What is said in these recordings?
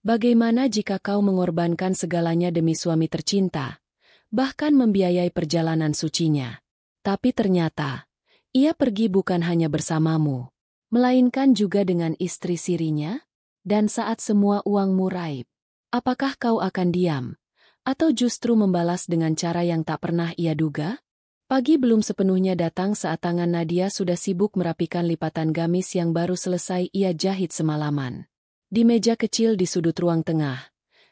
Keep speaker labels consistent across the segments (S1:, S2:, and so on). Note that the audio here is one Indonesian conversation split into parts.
S1: Bagaimana jika kau mengorbankan segalanya demi suami tercinta, bahkan membiayai perjalanan sucinya? Tapi ternyata, ia pergi bukan hanya bersamamu, melainkan juga dengan istri sirinya. Dan saat semua uangmu raib, apakah kau akan diam? Atau justru membalas dengan cara yang tak pernah ia duga? Pagi belum sepenuhnya datang saat tangan Nadia sudah sibuk merapikan lipatan gamis yang baru selesai ia jahit semalaman. Di meja kecil di sudut ruang tengah,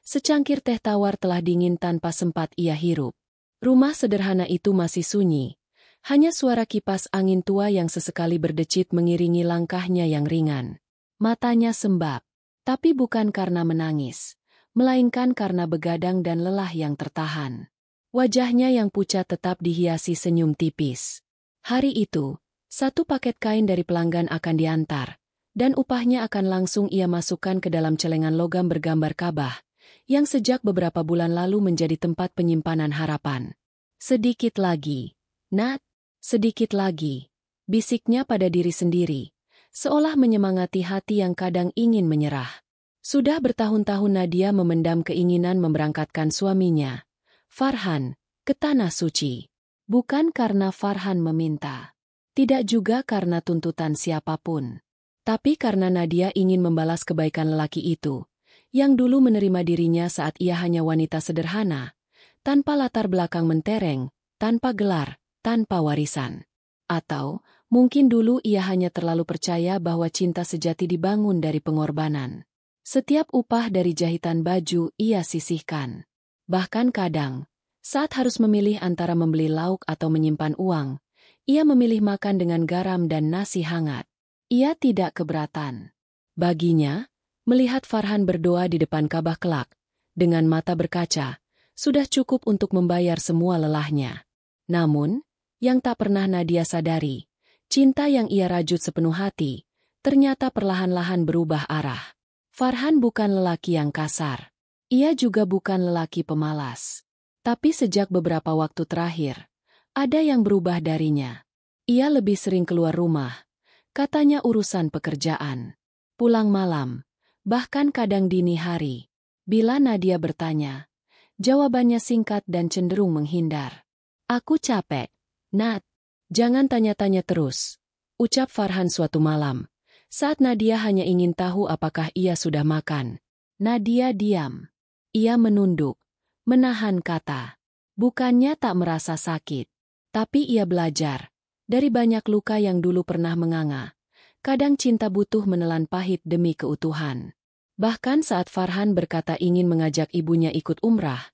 S1: secangkir teh tawar telah dingin tanpa sempat ia hirup. Rumah sederhana itu masih sunyi. Hanya suara kipas angin tua yang sesekali berdecit mengiringi langkahnya yang ringan. Matanya sembab. Tapi bukan karena menangis, melainkan karena begadang dan lelah yang tertahan. Wajahnya yang pucat tetap dihiasi senyum tipis. Hari itu, satu paket kain dari pelanggan akan diantar, dan upahnya akan langsung ia masukkan ke dalam celengan logam bergambar Ka'bah, yang sejak beberapa bulan lalu menjadi tempat penyimpanan harapan. Sedikit lagi, Nat, sedikit lagi, bisiknya pada diri sendiri. Seolah menyemangati hati yang kadang ingin menyerah. Sudah bertahun-tahun Nadia memendam keinginan memberangkatkan suaminya, Farhan, ke Tanah Suci. Bukan karena Farhan meminta. Tidak juga karena tuntutan siapapun. Tapi karena Nadia ingin membalas kebaikan lelaki itu, yang dulu menerima dirinya saat ia hanya wanita sederhana, tanpa latar belakang mentereng, tanpa gelar, tanpa warisan. Atau mungkin dulu ia hanya terlalu percaya bahwa cinta sejati dibangun dari pengorbanan. Setiap upah dari jahitan baju ia sisihkan. Bahkan kadang, saat harus memilih antara membeli lauk atau menyimpan uang, ia memilih makan dengan garam dan nasi hangat. Ia tidak keberatan. Baginya, melihat Farhan berdoa di depan Ka'bah kelak, dengan mata berkaca, sudah cukup untuk membayar semua lelahnya. Namun, yang tak pernah Nadia sadari, cinta yang ia rajut sepenuh hati, ternyata perlahan-lahan berubah arah. Farhan bukan lelaki yang kasar. Ia juga bukan lelaki pemalas. Tapi sejak beberapa waktu terakhir, ada yang berubah darinya. Ia lebih sering keluar rumah. Katanya urusan pekerjaan. Pulang malam, bahkan kadang dini hari. Bila Nadia bertanya, jawabannya singkat dan cenderung menghindar. Aku capek, Nat. Jangan tanya-tanya terus, ucap Farhan suatu malam, saat Nadia hanya ingin tahu apakah ia sudah makan. Nadia diam. Ia menunduk, menahan kata. Bukannya tak merasa sakit, tapi ia belajar. Dari banyak luka yang dulu pernah menganga, kadang cinta butuh menelan pahit demi keutuhan. Bahkan saat Farhan berkata ingin mengajak ibunya ikut umrah,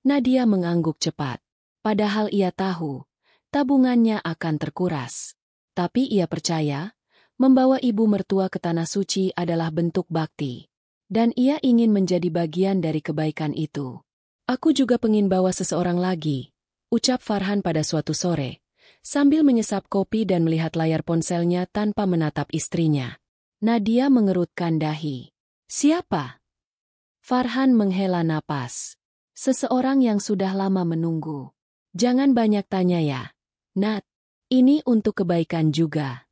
S1: Nadia mengangguk cepat. Padahal ia tahu, tabungannya akan terkuras. Tapi ia percaya, membawa ibu mertua ke Tanah Suci adalah bentuk bakti. Dan ia ingin menjadi bagian dari kebaikan itu. Aku juga pengin bawa seseorang lagi, ucap Farhan pada suatu sore, sambil menyesap kopi dan melihat layar ponselnya tanpa menatap istrinya. Nadia mengerutkan dahi. Siapa? Farhan menghela napas. Seseorang yang sudah lama menunggu. Jangan banyak tanya ya, Nat. Ini untuk kebaikan juga.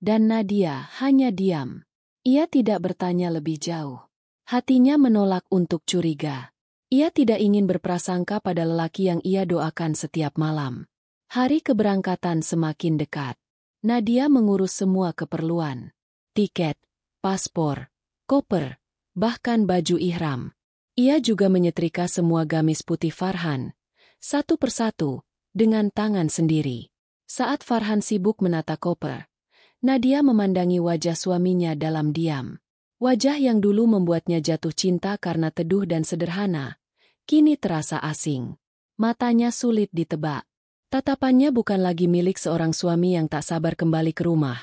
S1: Dan Nadia hanya diam. Ia tidak bertanya lebih jauh. Hatinya menolak untuk curiga. Ia tidak ingin berprasangka pada lelaki yang ia doakan setiap malam. Hari keberangkatan semakin dekat. Nadia mengurus semua keperluan. Tiket, paspor, koper, bahkan baju ihram. Ia juga menyetrika semua gamis putih Farhan, satu persatu, dengan tangan sendiri. Saat Farhan sibuk menata koper, Nadia memandangi wajah suaminya dalam diam. Wajah yang dulu membuatnya jatuh cinta karena teduh dan sederhana, kini terasa asing. Matanya sulit ditebak. Tatapannya bukan lagi milik seorang suami yang tak sabar kembali ke rumah,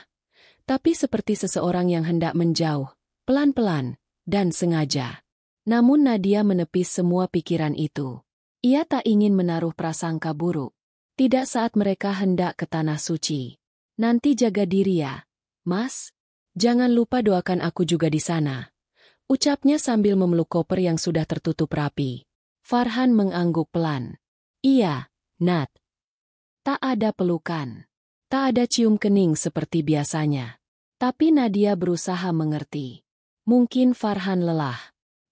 S1: tapi seperti seseorang yang hendak menjauh, pelan-pelan, dan sengaja. Namun Nadia menepis semua pikiran itu. Ia tak ingin menaruh prasangka buruk. Tidak saat mereka hendak ke Tanah Suci. Nanti jaga diri ya, Mas. Jangan lupa doakan aku juga di sana. Ucapnya sambil memeluk koper yang sudah tertutup rapi. Farhan mengangguk pelan. Iya, Nat. Tak ada pelukan. Tak ada cium kening seperti biasanya. Tapi Nadia berusaha mengerti. Mungkin Farhan lelah.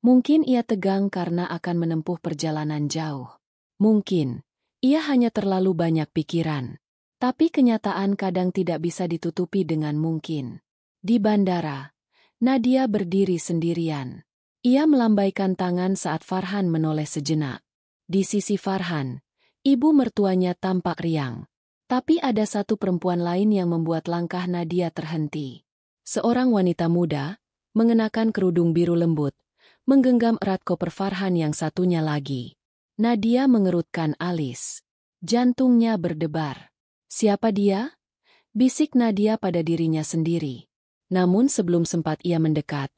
S1: Mungkin ia tegang karena akan menempuh perjalanan jauh. Mungkin ia hanya terlalu banyak pikiran. Tapi kenyataan kadang tidak bisa ditutupi dengan mungkin. Di bandara, Nadia berdiri sendirian. Ia melambaikan tangan saat Farhan menoleh sejenak. Di sisi Farhan, ibu mertuanya tampak riang. Tapi ada satu perempuan lain yang membuat langkah Nadia terhenti. Seorang wanita muda, mengenakan kerudung biru lembut, menggenggam erat koper Farhan yang satunya lagi. Nadia mengerutkan alis. Jantungnya berdebar. Siapa dia? Bisik Nadia pada dirinya sendiri. Namun sebelum sempat ia mendekat,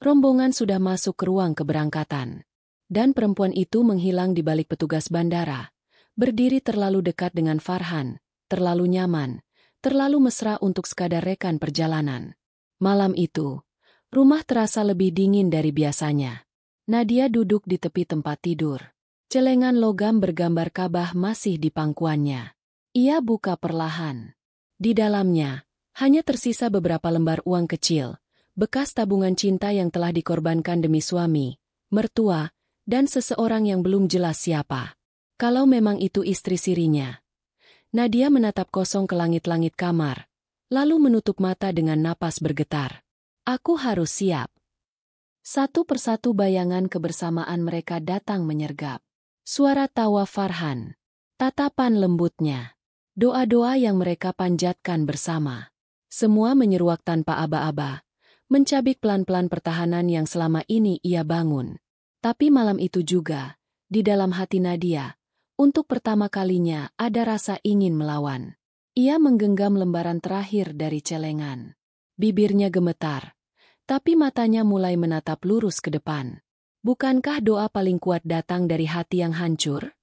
S1: rombongan sudah masuk ke ruang keberangkatan. Dan perempuan itu menghilang di balik petugas bandara. Berdiri terlalu dekat dengan Farhan, terlalu nyaman, terlalu mesra untuk sekadar rekan perjalanan. Malam itu, rumah terasa lebih dingin dari biasanya. Nadia duduk di tepi tempat tidur. Celengan logam bergambar Ka'bah masih di pangkuannya. Ia buka perlahan. Di dalamnya, hanya tersisa beberapa lembar uang kecil, bekas tabungan cinta yang telah dikorbankan demi suami, mertua, dan seseorang yang belum jelas siapa. Kalau memang itu istri sirinya. Nadia menatap kosong ke langit-langit kamar, lalu menutup mata dengan napas bergetar. Aku harus siap. Satu persatu bayangan kebersamaan mereka datang menyergap. Suara tawa Farhan, tatapan lembutnya, doa-doa yang mereka panjatkan bersama. Semua menyeruak tanpa aba-aba, mencabik pelan-pelan pertahanan yang selama ini ia bangun. Tapi malam itu juga, di dalam hati Nadia, untuk pertama kalinya ada rasa ingin melawan. Ia menggenggam lembaran terakhir dari celengan. Bibirnya gemetar, tapi matanya mulai menatap lurus ke depan. Bukankah doa paling kuat datang dari hati yang hancur?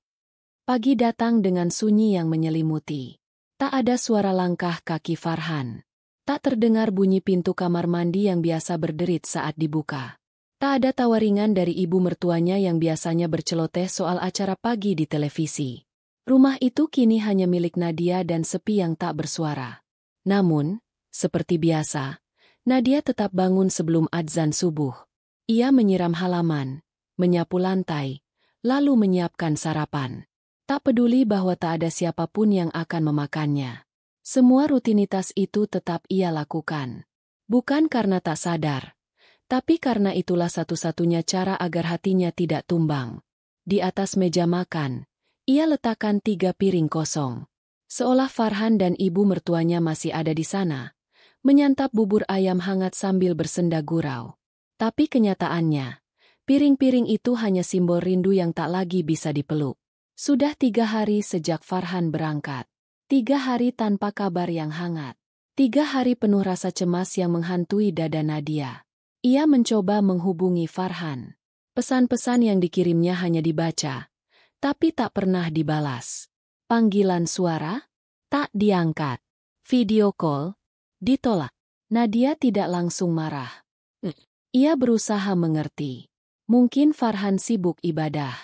S1: Pagi datang dengan sunyi yang menyelimuti. Tak ada suara langkah kaki Farhan. Tak terdengar bunyi pintu kamar mandi yang biasa berderit saat dibuka. Tak ada tawa ringan dari ibu mertuanya yang biasanya berceloteh soal acara pagi di televisi. Rumah itu kini hanya milik Nadia dan sepi yang tak bersuara. Namun, seperti biasa, Nadia tetap bangun sebelum adzan subuh. Ia menyiram halaman, menyapu lantai, lalu menyiapkan sarapan. Tak peduli bahwa tak ada siapapun yang akan memakannya. Semua rutinitas itu tetap ia lakukan. Bukan karena tak sadar, tapi karena itulah satu-satunya cara agar hatinya tidak tumbang. Di atas meja makan, ia letakkan 3 piring kosong. Seolah Farhan dan ibu mertuanya masih ada di sana, menyantap bubur ayam hangat sambil bersenda gurau. Tapi kenyataannya, piring-piring itu hanya simbol rindu yang tak lagi bisa dipeluk. Sudah 3 hari sejak Farhan berangkat. 3 hari tanpa kabar yang hangat. 3 hari penuh rasa cemas yang menghantui dada Nadia. Ia mencoba menghubungi Farhan. Pesan-pesan yang dikirimnya hanya dibaca, tapi tak pernah dibalas. Panggilan suara? Tak diangkat. Video call? Ditolak. Nadia tidak langsung marah. Ia berusaha mengerti. Mungkin Farhan sibuk ibadah.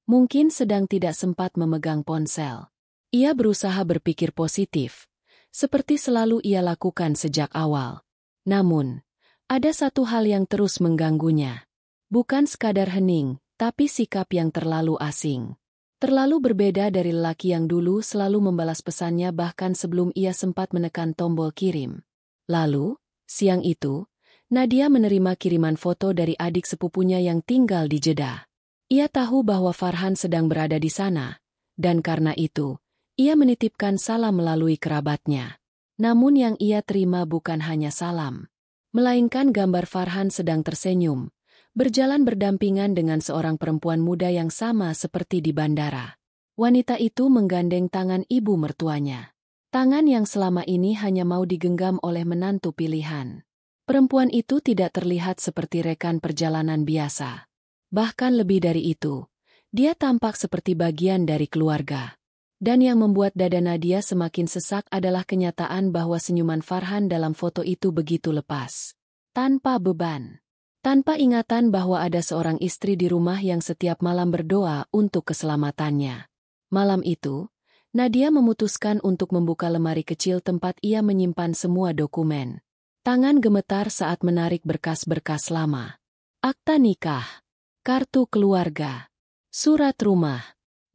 S1: Mungkin sedang tidak sempat memegang ponsel. Ia berusaha berpikir positif, seperti selalu ia lakukan sejak awal. Namun, ada satu hal yang terus mengganggunya. Bukan sekadar hening, tapi sikap yang terlalu asing. Terlalu berbeda dari lelaki yang dulu selalu membalas pesannya bahkan sebelum ia sempat menekan tombol kirim. Lalu, siang itu, Nadia menerima kiriman foto dari adik sepupunya yang tinggal di Jeddah. Ia tahu bahwa Farhan sedang berada di sana, dan karena itu, ia menitipkan salam melalui kerabatnya. Namun yang ia terima bukan hanya salam, melainkan gambar Farhan sedang tersenyum, berjalan berdampingan dengan seorang perempuan muda yang sama seperti di bandara. Wanita itu menggandeng tangan ibu mertuanya. Tangan yang selama ini hanya mau digenggam oleh menantu pilihan. Perempuan itu tidak terlihat seperti rekan perjalanan biasa. Bahkan lebih dari itu, dia tampak seperti bagian dari keluarga. Dan yang membuat dada Nadia semakin sesak adalah kenyataan bahwa senyuman Farhan dalam foto itu begitu lepas. Tanpa beban. Tanpa ingatan bahwa ada seorang istri di rumah yang setiap malam berdoa untuk keselamatannya. Malam itu, Nadia memutuskan untuk membuka lemari kecil tempat ia menyimpan semua dokumen. Tangan gemetar saat menarik berkas-berkas lama. Akta nikah. kartu keluarga, surat rumah,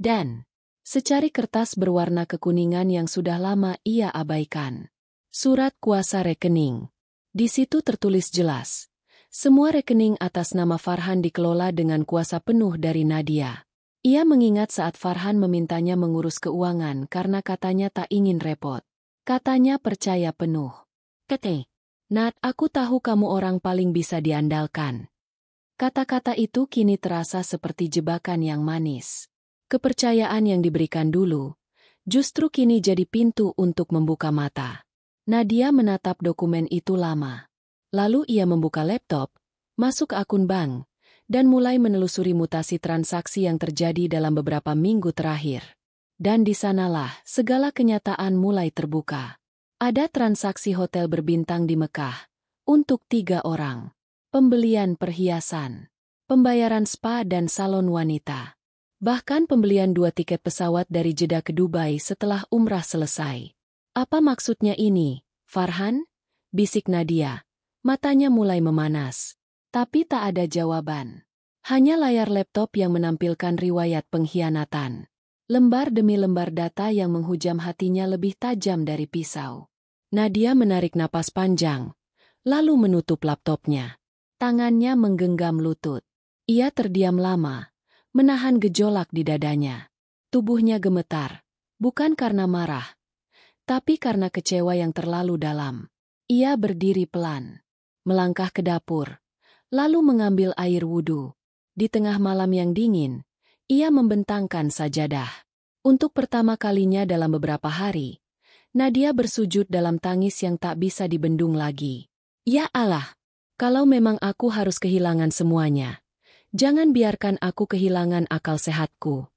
S1: dan secari kertas berwarna kekuningan yang sudah lama ia abaikan. Surat kuasa rekening. Di situ tertulis jelas. Semua rekening atas nama Farhan dikelola dengan kuasa penuh dari Nadia. Ia mengingat saat Farhan memintanya mengurus keuangan karena katanya tak ingin repot. Katanya percaya penuh. Kete, Nat, aku tahu kamu orang paling bisa diandalkan. Kata-kata itu kini terasa seperti jebakan yang manis. Kepercayaan yang diberikan dulu, justru kini jadi pintu untuk membuka mata. Nadia menatap dokumen itu lama. Lalu ia membuka laptop, masuk ke akun bank, dan mulai menelusuri mutasi transaksi yang terjadi dalam beberapa minggu terakhir. Dan di sanalah segala kenyataan mulai terbuka. Ada transaksi hotel berbintang di Mekah, untuk 3 orang. Pembelian perhiasan, pembayaran spa dan salon wanita. Bahkan pembelian 2 tiket pesawat dari Jeddah ke Dubai setelah umrah selesai. Apa maksudnya ini, Farhan? Bisik Nadia. Matanya mulai memanas. Tapi tak ada jawaban. Hanya layar laptop yang menampilkan riwayat pengkhianatan. Lembar demi lembar data yang menghujam hatinya lebih tajam dari pisau. Nadia menarik napas panjang, lalu menutup laptopnya. Tangannya menggenggam lutut. Ia terdiam lama, menahan gejolak di dadanya. Tubuhnya gemetar, bukan karena marah, tapi karena kecewa yang terlalu dalam. Ia berdiri pelan. Melangkah ke dapur, lalu mengambil air wudhu. Di tengah malam yang dingin, ia membentangkan sajadah. Untuk pertama kalinya dalam beberapa hari, Nadia bersujud dalam tangis yang tak bisa dibendung lagi. Ya Allah, kalau memang aku harus kehilangan semuanya, jangan biarkan aku kehilangan akal sehatku.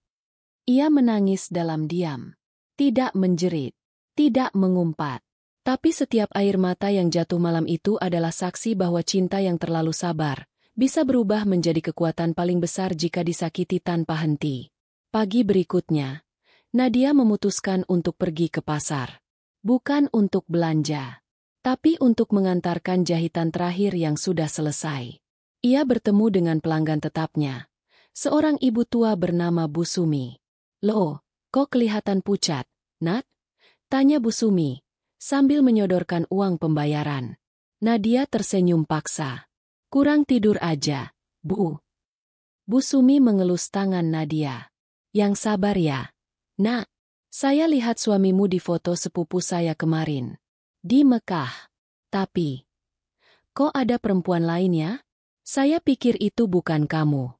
S1: Ia menangis dalam diam, tidak menjerit, tidak mengumpat. Tapi setiap air mata yang jatuh malam itu adalah saksi bahwa cinta yang terlalu sabar bisa berubah menjadi kekuatan paling besar jika disakiti tanpa henti. Pagi berikutnya, Nadia memutuskan untuk pergi ke pasar. Bukan untuk belanja, tapi untuk mengantarkan jahitan terakhir yang sudah selesai. Ia bertemu dengan pelanggan tetapnya, seorang ibu tua bernama Bu Sumi. "Loh, kok kelihatan pucat, Nat?" tanya Bu Sumi sambil menyodorkan uang pembayaran. Nadia tersenyum paksa. "Kurang tidur aja, Bu." Bu Sumi mengelus tangan Nadia. "Yang sabar ya, Nak. Saya lihat suamimu di foto sepupu saya kemarin. Di Mekah. Tapi, kok ada perempuan lain ya? Saya pikir itu bukan kamu."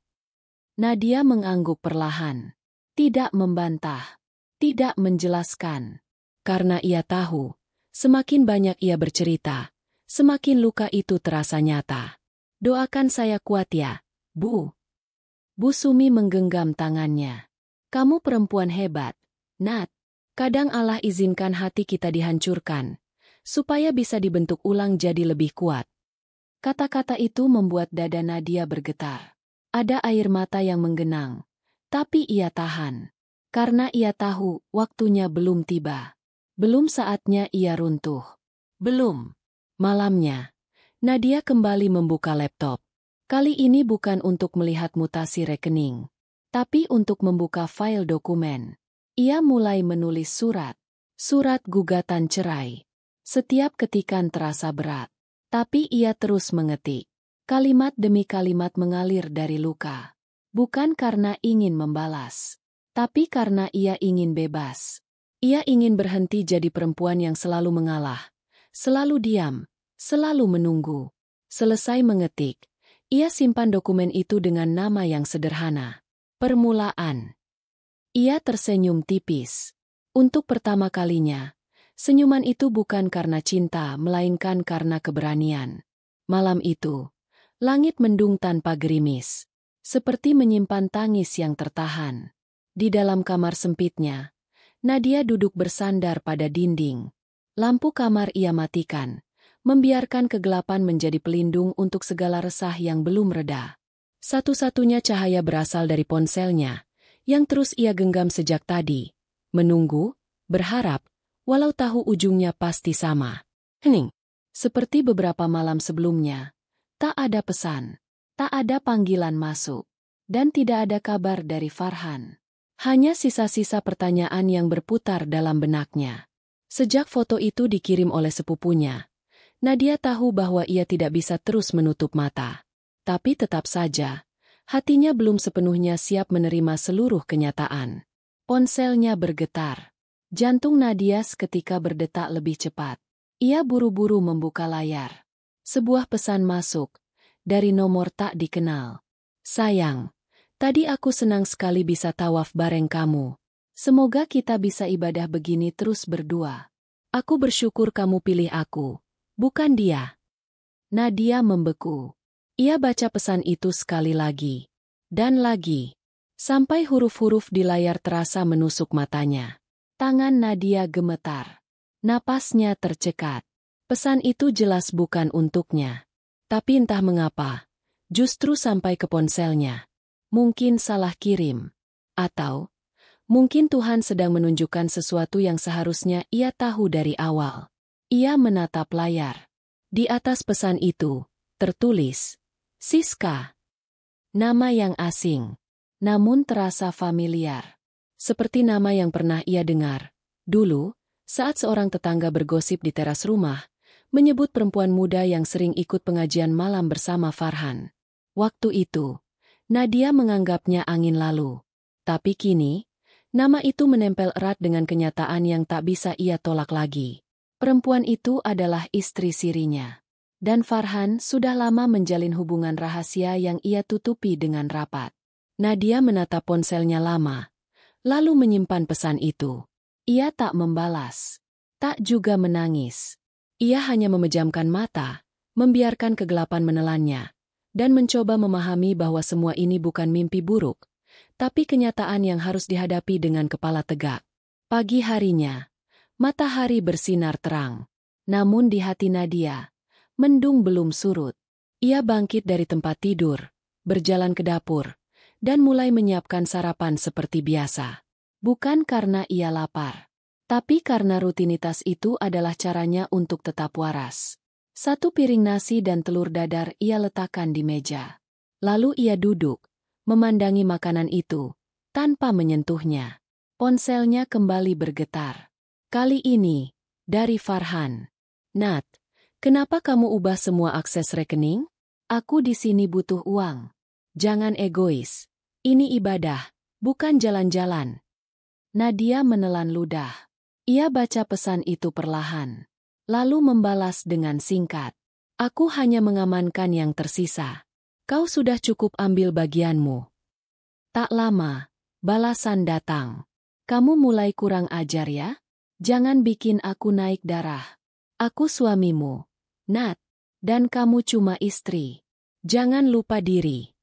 S1: Nadia mengangguk perlahan. Tidak membantah. Tidak menjelaskan. Karena ia tahu, semakin banyak ia bercerita, semakin luka itu terasa nyata. "Doakan saya kuat ya, Bu." Bu Sumi menggenggam tangannya. "Kamu perempuan hebat, Nat. Kadang Allah izinkan hati kita dihancurkan, supaya bisa dibentuk ulang jadi lebih kuat." Kata-kata itu membuat dada Nadia bergetar. Ada air mata yang menggenang, tapi ia tahan. Karena ia tahu waktunya belum tiba. Belum saatnya ia runtuh. Belum. Malamnya, Nadia kembali membuka laptop. Kali ini bukan untuk melihat mutasi rekening, tapi untuk membuka file dokumen. Ia mulai menulis surat. Surat gugatan cerai. Setiap ketikan terasa berat. Tapi ia terus mengetik. Kalimat demi kalimat mengalir dari luka. Bukan karena ingin membalas, tapi karena ia ingin bebas. Ia ingin berhenti jadi perempuan yang selalu mengalah, selalu diam, selalu menunggu. Selesai mengetik, ia simpan dokumen itu dengan nama yang sederhana. Permulaan. Ia tersenyum tipis. Untuk pertama kalinya, senyuman itu bukan karena cinta, melainkan karena keberanian. Malam itu, langit mendung tanpa gerimis, seperti menyimpan tangis yang tertahan. Di dalam kamar sempitnya, Nadia duduk bersandar pada dinding. Lampu kamar ia matikan, membiarkan kegelapan menjadi pelindung untuk segala resah yang belum reda. Satu-satunya cahaya berasal dari ponselnya, yang terus ia genggam sejak tadi. Menunggu, berharap, walau tahu ujungnya pasti sama. Hening. Seperti beberapa malam sebelumnya, tak ada pesan, tak ada panggilan masuk. Dan tidak ada kabar dari Farhan. Hanya sisa-sisa pertanyaan yang berputar dalam benaknya. Sejak foto itu dikirim oleh sepupunya, Nadia tahu bahwa ia tidak bisa terus menutup mata. Tapi tetap saja, hatinya belum sepenuhnya siap menerima seluruh kenyataan. Ponselnya bergetar. Jantung Nadia seketika berdetak lebih cepat. Ia buru-buru membuka layar. Sebuah pesan masuk, dari nomor tak dikenal. Sayang, tadi aku senang sekali bisa tawaf bareng kamu. Semoga kita bisa ibadah begini terus berdua. Aku bersyukur kamu pilih aku, bukan dia. Nadia membeku. Ia baca pesan itu sekali lagi. Dan lagi. Sampai huruf-huruf di layar terasa menusuk matanya. Tangan Nadia gemetar. Napasnya tercekat. Pesan itu jelas bukan untuknya. Tapi entah mengapa, justru sampai ke ponselnya. Mungkin salah kirim. Atau mungkin Tuhan sedang menunjukkan sesuatu yang seharusnya ia tahu dari awal. Ia menatap layar. Di atas pesan itu, tertulis, Siska. Nama yang asing, namun terasa familiar. Seperti nama yang pernah ia dengar. Dulu, saat seorang tetangga bergosip di teras rumah, menyebut perempuan muda yang sering ikut pengajian malam bersama Farhan. Waktu itu, Nadia menganggapnya angin lalu. Tapi kini, nama itu menempel erat dengan kenyataan yang tak bisa ia tolak lagi. Perempuan itu adalah istri sirinya. Dan Farhan sudah lama menjalin hubungan rahasia yang ia tutupi dengan rapat. Nadia menatap ponselnya lama, lalu menyimpan pesan itu. Ia tak membalas, tak juga menangis. Ia hanya memejamkan mata, membiarkan kegelapan menelannya, dan mencoba memahami bahwa semua ini bukan mimpi buruk, tapi kenyataan yang harus dihadapi dengan kepala tegak. Pagi harinya, matahari bersinar terang. Namun di hati Nadia, mendung belum surut. Ia bangkit dari tempat tidur, berjalan ke dapur, dan mulai menyiapkan sarapan seperti biasa. Bukan karena ia lapar, tapi karena rutinitas itu adalah caranya untuk tetap waras. Satu piring nasi dan telur dadar ia letakkan di meja. Lalu ia duduk, memandangi makanan itu, tanpa menyentuhnya. Ponselnya kembali bergetar. Kali ini, dari Farhan. Nat, kenapa kamu ubah semua akses rekening? Aku di sini butuh uang. Jangan egois. Ini ibadah, bukan jalan-jalan. Nadia menelan ludah. Ia baca pesan itu perlahan. Lalu membalas dengan singkat. Aku hanya mengamankan yang tersisa. Kau sudah cukup ambil bagianmu. Tak lama, balasan datang. Kamu mulai kurang ajar ya? Jangan bikin aku naik darah. Aku suamimu, Nat, dan kamu cuma istri. Jangan lupa diri.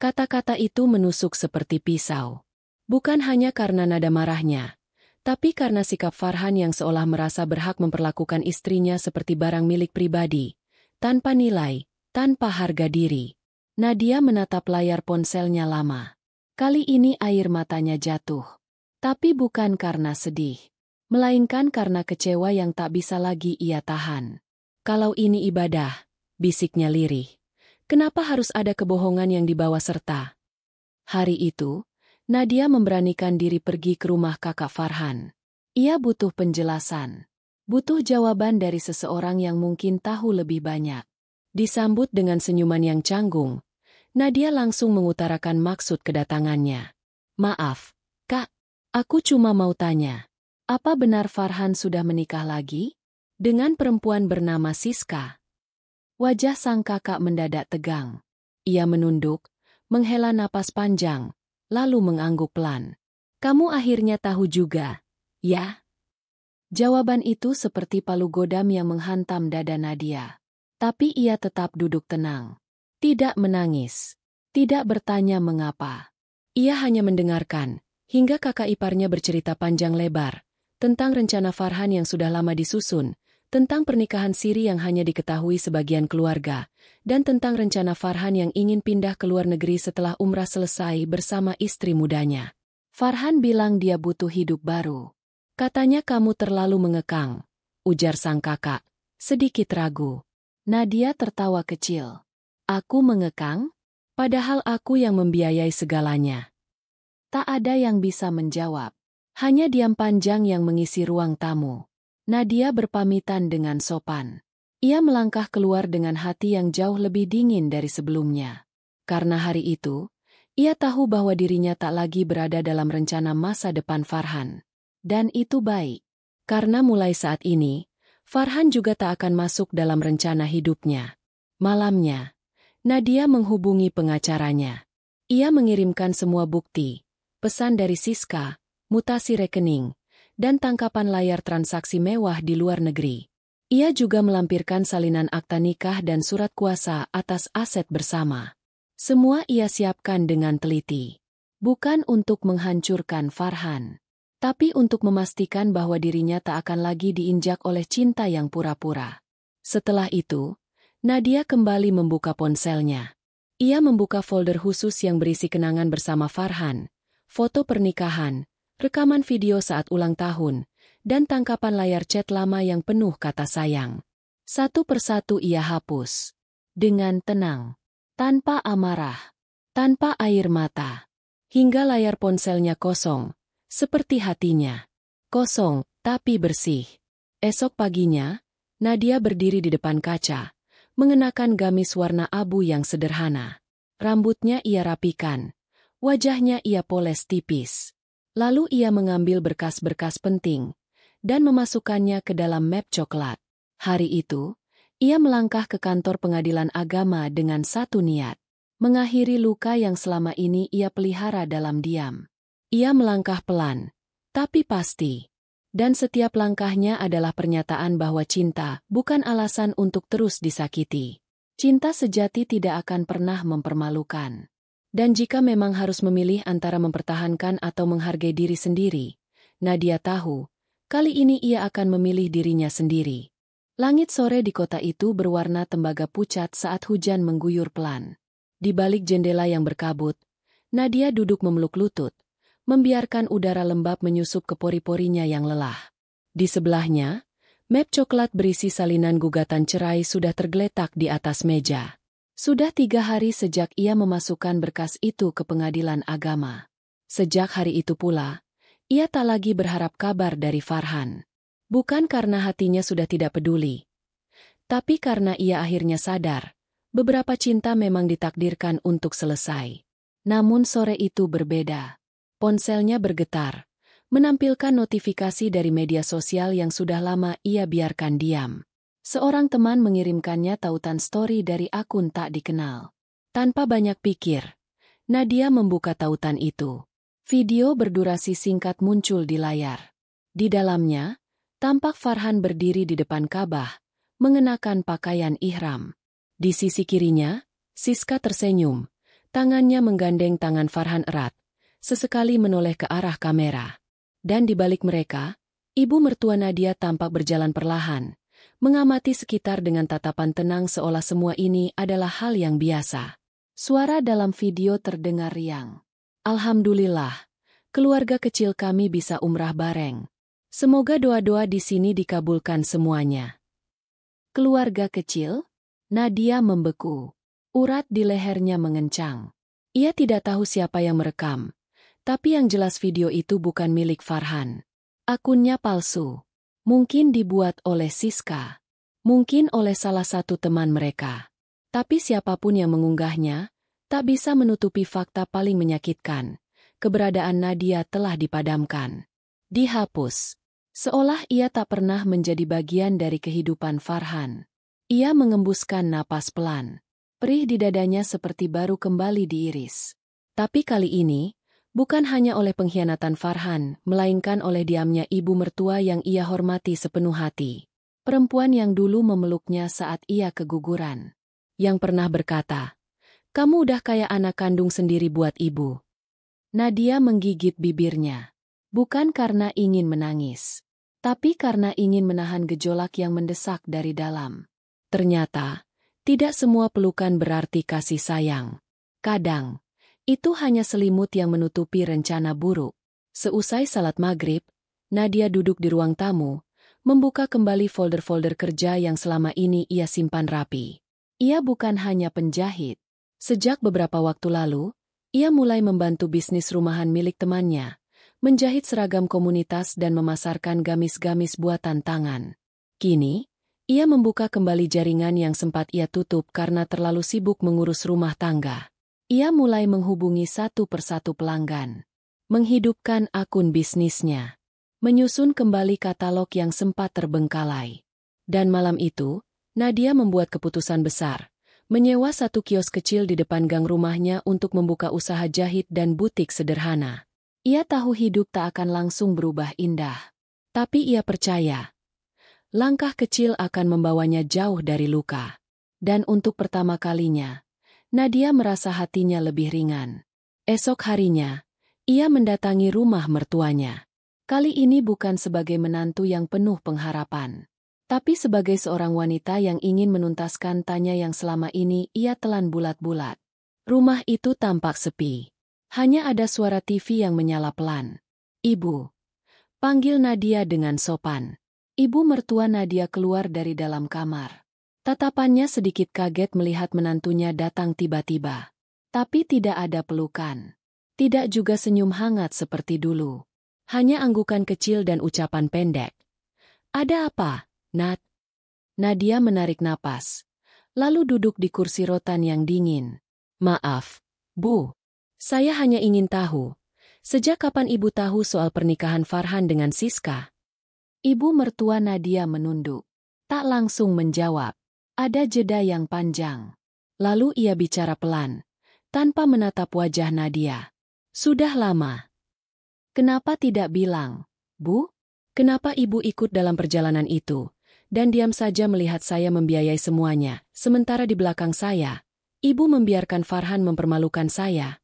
S1: Kata-kata itu menusuk seperti pisau. Bukan hanya karena nada marahnya, tapi karena sikap Farhan yang seolah merasa berhak memperlakukan istrinya seperti barang milik pribadi, tanpa nilai, tanpa harga diri. Nadia menatap layar ponselnya lama. Kali ini air matanya jatuh. Tapi bukan karena sedih, melainkan karena kecewa yang tak bisa lagi ia tahan. Kalau ini ibadah, bisiknya lirih. Kenapa harus ada kebohongan yang dibawa serta? Hari itu, Nadia memberanikan diri pergi ke rumah kakak Farhan. Ia butuh penjelasan. Butuh jawaban dari seseorang yang mungkin tahu lebih banyak. Disambut dengan senyuman yang canggung, Nadia langsung mengutarakan maksud kedatangannya. Maaf, Kak, aku cuma mau tanya. Apa benar Farhan sudah menikah lagi? Dengan perempuan bernama Siska? Wajah sang kakak mendadak tegang. Ia menunduk, menghela napas panjang, lalu mengangguk pelan. Kamu akhirnya tahu juga, ya? Jawaban itu seperti palu godam yang menghantam dada Nadia. Tapi ia tetap duduk tenang. Tidak menangis. Tidak bertanya mengapa. Ia hanya mendengarkan, hingga kakak iparnya bercerita panjang lebar, tentang rencana Farhan yang sudah lama disusun, tentang pernikahan siri yang hanya diketahui sebagian keluarga, dan tentang rencana Farhan yang ingin pindah ke luar negeri setelah umrah selesai bersama istri mudanya. Farhan bilang dia butuh hidup baru. Katanya kamu terlalu mengekang, ujar sang kakak, sedikit ragu. Nadia tertawa kecil. Aku mengekang? Padahal aku yang membiayai segalanya. Tak ada yang bisa menjawab. Hanya diam panjang yang mengisi ruang tamu. Nadia berpamitan dengan sopan. Ia melangkah keluar dengan hati yang jauh lebih dingin dari sebelumnya. Karena hari itu, ia tahu bahwa dirinya tak lagi berada dalam rencana masa depan Farhan. Dan itu baik. Karena mulai saat ini, Farhan juga tak akan masuk dalam rencana hidupnya. Malamnya, Nadia menghubungi pengacaranya. Ia mengirimkan semua bukti, pesan dari Siska, mutasi rekening, dan tangkapan layar transaksi mewah di luar negeri. Ia juga melampirkan salinan akta nikah dan surat kuasa atas aset bersama. Semua ia siapkan dengan teliti. Bukan untuk menghancurkan Farhan, tapi untuk memastikan bahwa dirinya tak akan lagi diinjak oleh cinta yang pura-pura. Setelah itu, Nadia kembali membuka ponselnya. Ia membuka folder khusus yang berisi kenangan bersama Farhan, foto pernikahan, rekaman video saat ulang tahun, dan tangkapan layar chat lama yang penuh kata sayang. Satu persatu ia hapus. Dengan tenang. Tanpa amarah. Tanpa air mata. Hingga layar ponselnya kosong. Seperti hatinya. Kosong, tapi bersih. Esok paginya, Nadia berdiri di depan kaca, mengenakan gamis warna abu yang sederhana. Rambutnya ia rapikan. Wajahnya ia poles tipis. Lalu ia mengambil berkas-berkas penting dan memasukkannya ke dalam map coklat. Hari itu, ia melangkah ke kantor pengadilan agama dengan satu niat. Mengakhiri luka yang selama ini ia pelihara dalam diam. Ia melangkah pelan, tapi pasti. Dan setiap langkahnya adalah pernyataan bahwa cinta bukan alasan untuk terus disakiti. Cinta sejati tidak akan pernah mempermalukan. Dan jika memang harus memilih antara mempertahankan atau menghargai diri sendiri, Nadia tahu, kali ini ia akan memilih dirinya sendiri. Langit sore di kota itu berwarna tembaga pucat saat hujan mengguyur pelan. Di balik jendela yang berkabut, Nadia duduk memeluk lutut, membiarkan udara lembab menyusup ke pori-porinya yang lelah. Di sebelahnya, map coklat berisi salinan gugatan cerai sudah tergeletak di atas meja. Sudah 3 hari sejak ia memasukkan berkas itu ke pengadilan agama. Sejak hari itu pula, ia tak lagi berharap kabar dari Farhan. Bukan karena hatinya sudah tidak peduli, tapi karena ia akhirnya sadar, beberapa cinta memang ditakdirkan untuk selesai. Namun sore itu berbeda. Ponselnya bergetar, menampilkan notifikasi dari media sosial yang sudah lama ia biarkan diam. Seorang teman mengirimkannya tautan story dari akun tak dikenal. Tanpa banyak pikir, Nadia membuka tautan itu. Video berdurasi singkat muncul di layar. Di dalamnya, tampak Farhan berdiri di depan Ka'bah, mengenakan pakaian ihram. Di sisi kirinya, Siska tersenyum, tangannya menggandeng tangan Farhan erat, sesekali menoleh ke arah kamera. Dan di balik mereka, ibu mertua Nadia tampak berjalan perlahan, mengamati sekitar dengan tatapan tenang seolah semua ini adalah hal yang biasa. Suara dalam video terdengar riang. Alhamdulillah, keluarga kecil kami bisa umrah bareng. Semoga doa-doa di sini dikabulkan semuanya. Keluarga kecil? Nadia membeku. Urat di lehernya mengencang. Ia tidak tahu siapa yang merekam, tapi yang jelas video itu bukan milik Farhan. Akunnya palsu. Mungkin dibuat oleh Siska. Mungkin oleh salah satu teman mereka. Tapi siapapun yang mengunggahnya, tak bisa menutupi fakta paling menyakitkan. Keberadaan Nadia telah dipadamkan. Dihapus. Seolah ia tak pernah menjadi bagian dari kehidupan Farhan. Ia mengembuskan napas pelan. Perih di dadanya seperti baru kembali diiris. Tapi kali ini, bukan hanya oleh pengkhianatan Farhan, melainkan oleh diamnya ibu mertua yang ia hormati sepenuh hati. Perempuan yang dulu memeluknya saat ia keguguran. Yang pernah berkata, "Kamu udah kayak anak kandung sendiri buat ibu." Nadia menggigit bibirnya. Bukan karena ingin menangis, tapi karena ingin menahan gejolak yang mendesak dari dalam. Ternyata, tidak semua pelukan berarti kasih sayang. Kadang, itu hanya selimut yang menutupi rencana buruk. Seusai salat maghrib, Nadia duduk di ruang tamu, membuka kembali folder-folder kerja yang selama ini ia simpan rapi. Ia bukan hanya penjahit. Sejak beberapa waktu lalu, ia mulai membantu bisnis rumahan milik temannya, menjahit seragam komunitas dan memasarkan gamis-gamis buatan tangan. Kini, ia membuka kembali jaringan yang sempat ia tutup karena terlalu sibuk mengurus rumah tangga. Ia mulai menghubungi satu persatu pelanggan, menghidupkan akun bisnisnya, menyusun kembali katalog yang sempat terbengkalai. Dan malam itu, Nadia membuat keputusan besar, menyewa satu kios kecil di depan gang rumahnya untuk membuka usaha jahit dan butik sederhana. Ia tahu hidup tak akan langsung berubah indah. Tapi ia percaya, langkah kecil akan membawanya jauh dari luka. Dan untuk pertama kalinya, Nadia merasa hatinya lebih ringan. Esok harinya, ia mendatangi rumah mertuanya. Kali ini bukan sebagai menantu yang penuh pengharapan, tapi sebagai seorang wanita yang ingin menuntaskan tanya yang selama ini ia telan bulat-bulat. Rumah itu tampak sepi. Hanya ada suara TV yang menyala pelan. "Ibu," panggil Nadia dengan sopan. Ibu mertua Nadia keluar dari dalam kamar. Tatapannya sedikit kaget melihat menantunya datang tiba-tiba. Tapi tidak ada pelukan. Tidak juga senyum hangat seperti dulu. Hanya anggukan kecil dan ucapan pendek. "Ada apa, Nat?" Nadia menarik napas, lalu duduk di kursi rotan yang dingin. "Maaf, Bu. Saya hanya ingin tahu, sejak kapan Ibu tahu soal pernikahan Farhan dengan Siska?" Ibu mertua Nadia menunduk. Tak langsung menjawab. Ada jeda yang panjang. Lalu ia bicara pelan, tanpa menatap wajah Nadia. "Sudah lama. Kenapa tidak bilang, Bu? Kenapa Ibu ikut dalam perjalanan itu, dan diam saja melihat saya membiayai semuanya, sementara di belakang saya, Ibu membiarkan Farhan mempermalukan saya?"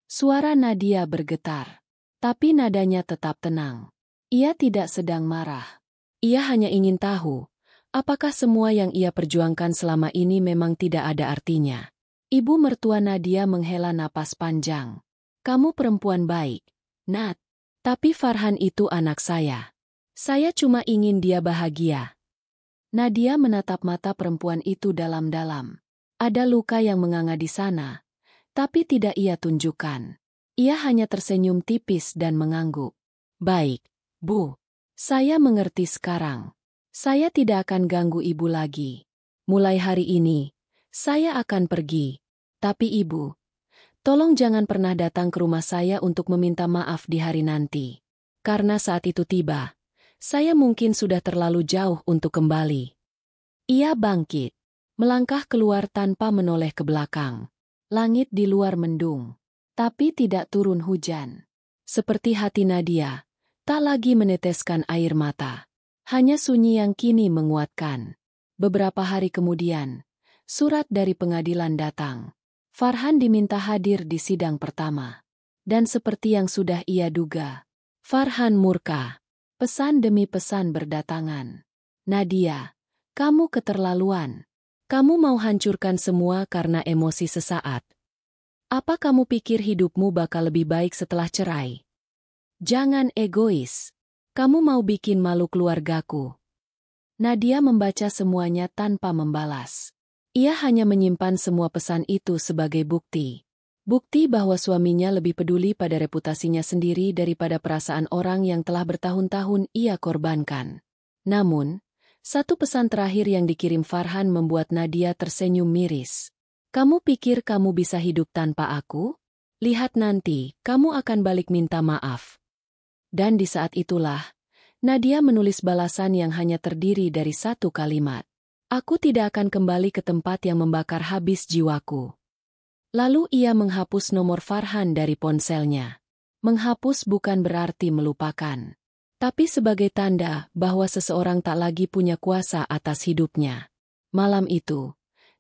S1: Suara Nadia bergetar, tapi nadanya tetap tenang. Ia tidak sedang marah. Ia hanya ingin tahu, apakah semua yang ia perjuangkan selama ini memang tidak ada artinya. Ibu mertua Nadia menghela napas panjang. "Kamu perempuan baik, Nat. Tapi Farhan itu anak saya. Saya cuma ingin dia bahagia." Nadia menatap mata perempuan itu dalam-dalam. Ada luka yang menganga di sana, tapi tidak ia tunjukkan. Ia hanya tersenyum tipis dan mengangguk. "Baik, Bu. Saya mengerti sekarang. Saya tidak akan ganggu Ibu lagi. Mulai hari ini, saya akan pergi. Tapi Ibu, tolong jangan pernah datang ke rumah saya untuk meminta maaf di hari nanti. Karena saat itu tiba, saya mungkin sudah terlalu jauh untuk kembali." Ia bangkit, melangkah keluar tanpa menoleh ke belakang. Langit di luar mendung, tapi tidak turun hujan. Seperti hati Nadia, tak lagi meneteskan air mata. Hanya sunyi yang kini menguatkan. Beberapa hari kemudian, surat dari pengadilan datang. Farhan diminta hadir di sidang pertama. Dan seperti yang sudah ia duga, Farhan murka. Pesan demi pesan berdatangan. "Nadia, kamu keterlaluan. Kamu mau hancurkan semua karena emosi sesaat. Apa kamu pikir hidupmu bakal lebih baik setelah cerai? Jangan egois. Kamu mau bikin malu keluargaku." Nadia membaca semuanya tanpa membalas. Ia hanya menyimpan semua pesan itu sebagai bukti. Bukti bahwa suaminya lebih peduli pada reputasinya sendiri daripada perasaan orang yang telah bertahun-tahun ia korbankan. Namun, satu pesan terakhir yang dikirim Farhan membuat Nadia tersenyum miris. "Kamu pikir kamu bisa hidup tanpa aku? Lihat nanti, kamu akan balik minta maaf." Dan di saat itulah, Nadia menulis balasan yang hanya terdiri dari satu kalimat. "Aku tidak akan kembali ke tempat yang membakar habis jiwaku." Lalu ia menghapus nomor Farhan dari ponselnya. Menghapus bukan berarti melupakan, tapi sebagai tanda bahwa seseorang tak lagi punya kuasa atas hidupnya. Malam itu,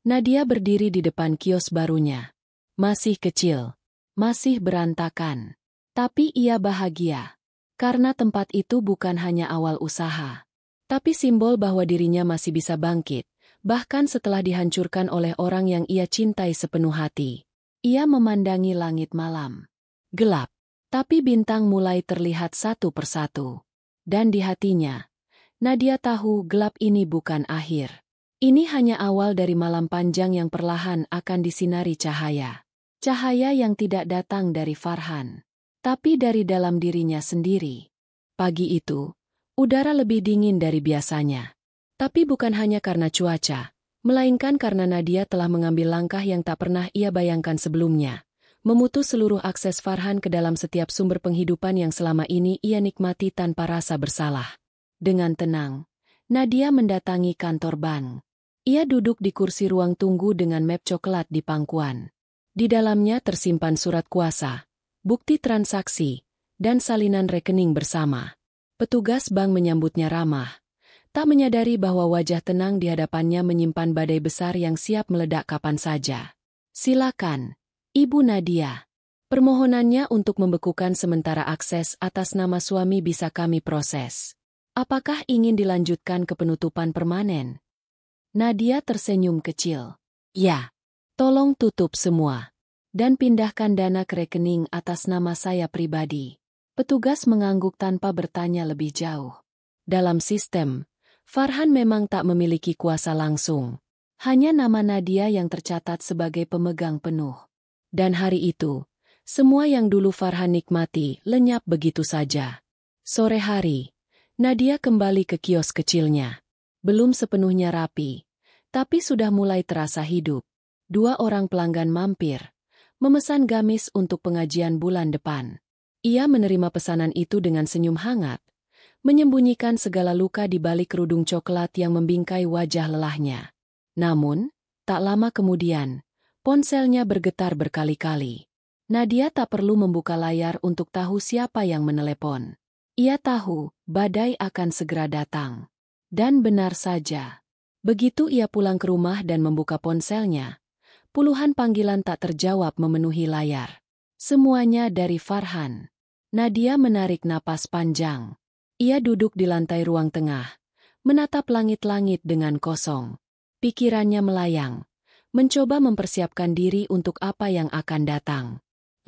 S1: Nadia berdiri di depan kios barunya. Masih kecil, masih berantakan, tapi ia bahagia. Karena tempat itu bukan hanya awal usaha, tapi simbol bahwa dirinya masih bisa bangkit, bahkan setelah dihancurkan oleh orang yang ia cintai sepenuh hati. Ia memandangi langit malam. Gelap, tapi bintang mulai terlihat satu persatu. Dan di hatinya, Nadia tahu gelap ini bukan akhir. Ini hanya awal dari malam panjang yang perlahan akan disinari cahaya. Cahaya yang tidak datang dari Farhan, tapi dari dalam dirinya sendiri. Pagi itu, udara lebih dingin dari biasanya. Tapi bukan hanya karena cuaca, melainkan karena Nadia telah mengambil langkah yang tak pernah ia bayangkan sebelumnya. Memutus seluruh akses Farhan ke dalam setiap sumber penghidupan yang selama ini ia nikmati tanpa rasa bersalah. Dengan tenang, Nadia mendatangi kantor bank. Ia duduk di kursi ruang tunggu dengan map coklat di pangkuan. Di dalamnya tersimpan surat kuasa, bukti transaksi, dan salinan rekening bersama. Petugas bank menyambutnya ramah, tak menyadari bahwa wajah tenang di hadapannya menyimpan badai besar yang siap meledak kapan saja. Silakan, Ibu Nadia. Permohonannya untuk membekukan sementara akses atas nama suami bisa kami proses. Apakah ingin dilanjutkan ke penutupan permanen? Nadia tersenyum kecil. Ya, tolong tutup semua. Dan pindahkan dana ke rekening atas nama saya pribadi. Petugas mengangguk tanpa bertanya lebih jauh. Dalam sistem, Farhan memang tak memiliki kuasa langsung. Hanya nama Nadia yang tercatat sebagai pemegang penuh. Dan hari itu, semua yang dulu Farhan nikmati lenyap begitu saja. Sore hari, Nadia kembali ke kios kecilnya. Belum sepenuhnya rapi, tapi sudah mulai terasa hidup. 2 orang pelanggan mampir, memesan gamis untuk pengajian bulan depan. Ia menerima pesanan itu dengan senyum hangat, menyembunyikan segala luka di balik kerudung coklat yang membingkai wajah lelahnya. Namun, tak lama kemudian, ponselnya bergetar berkali-kali. Nadia tak perlu membuka layar untuk tahu siapa yang menelepon. Ia tahu badai akan segera datang. Dan benar saja. Begitu ia pulang ke rumah dan membuka ponselnya, puluhan panggilan tak terjawab memenuhi layar. Semuanya dari Farhan. Nadia menarik napas panjang. Ia duduk di lantai ruang tengah, menatap langit-langit dengan kosong. Pikirannya melayang, mencoba mempersiapkan diri untuk apa yang akan datang.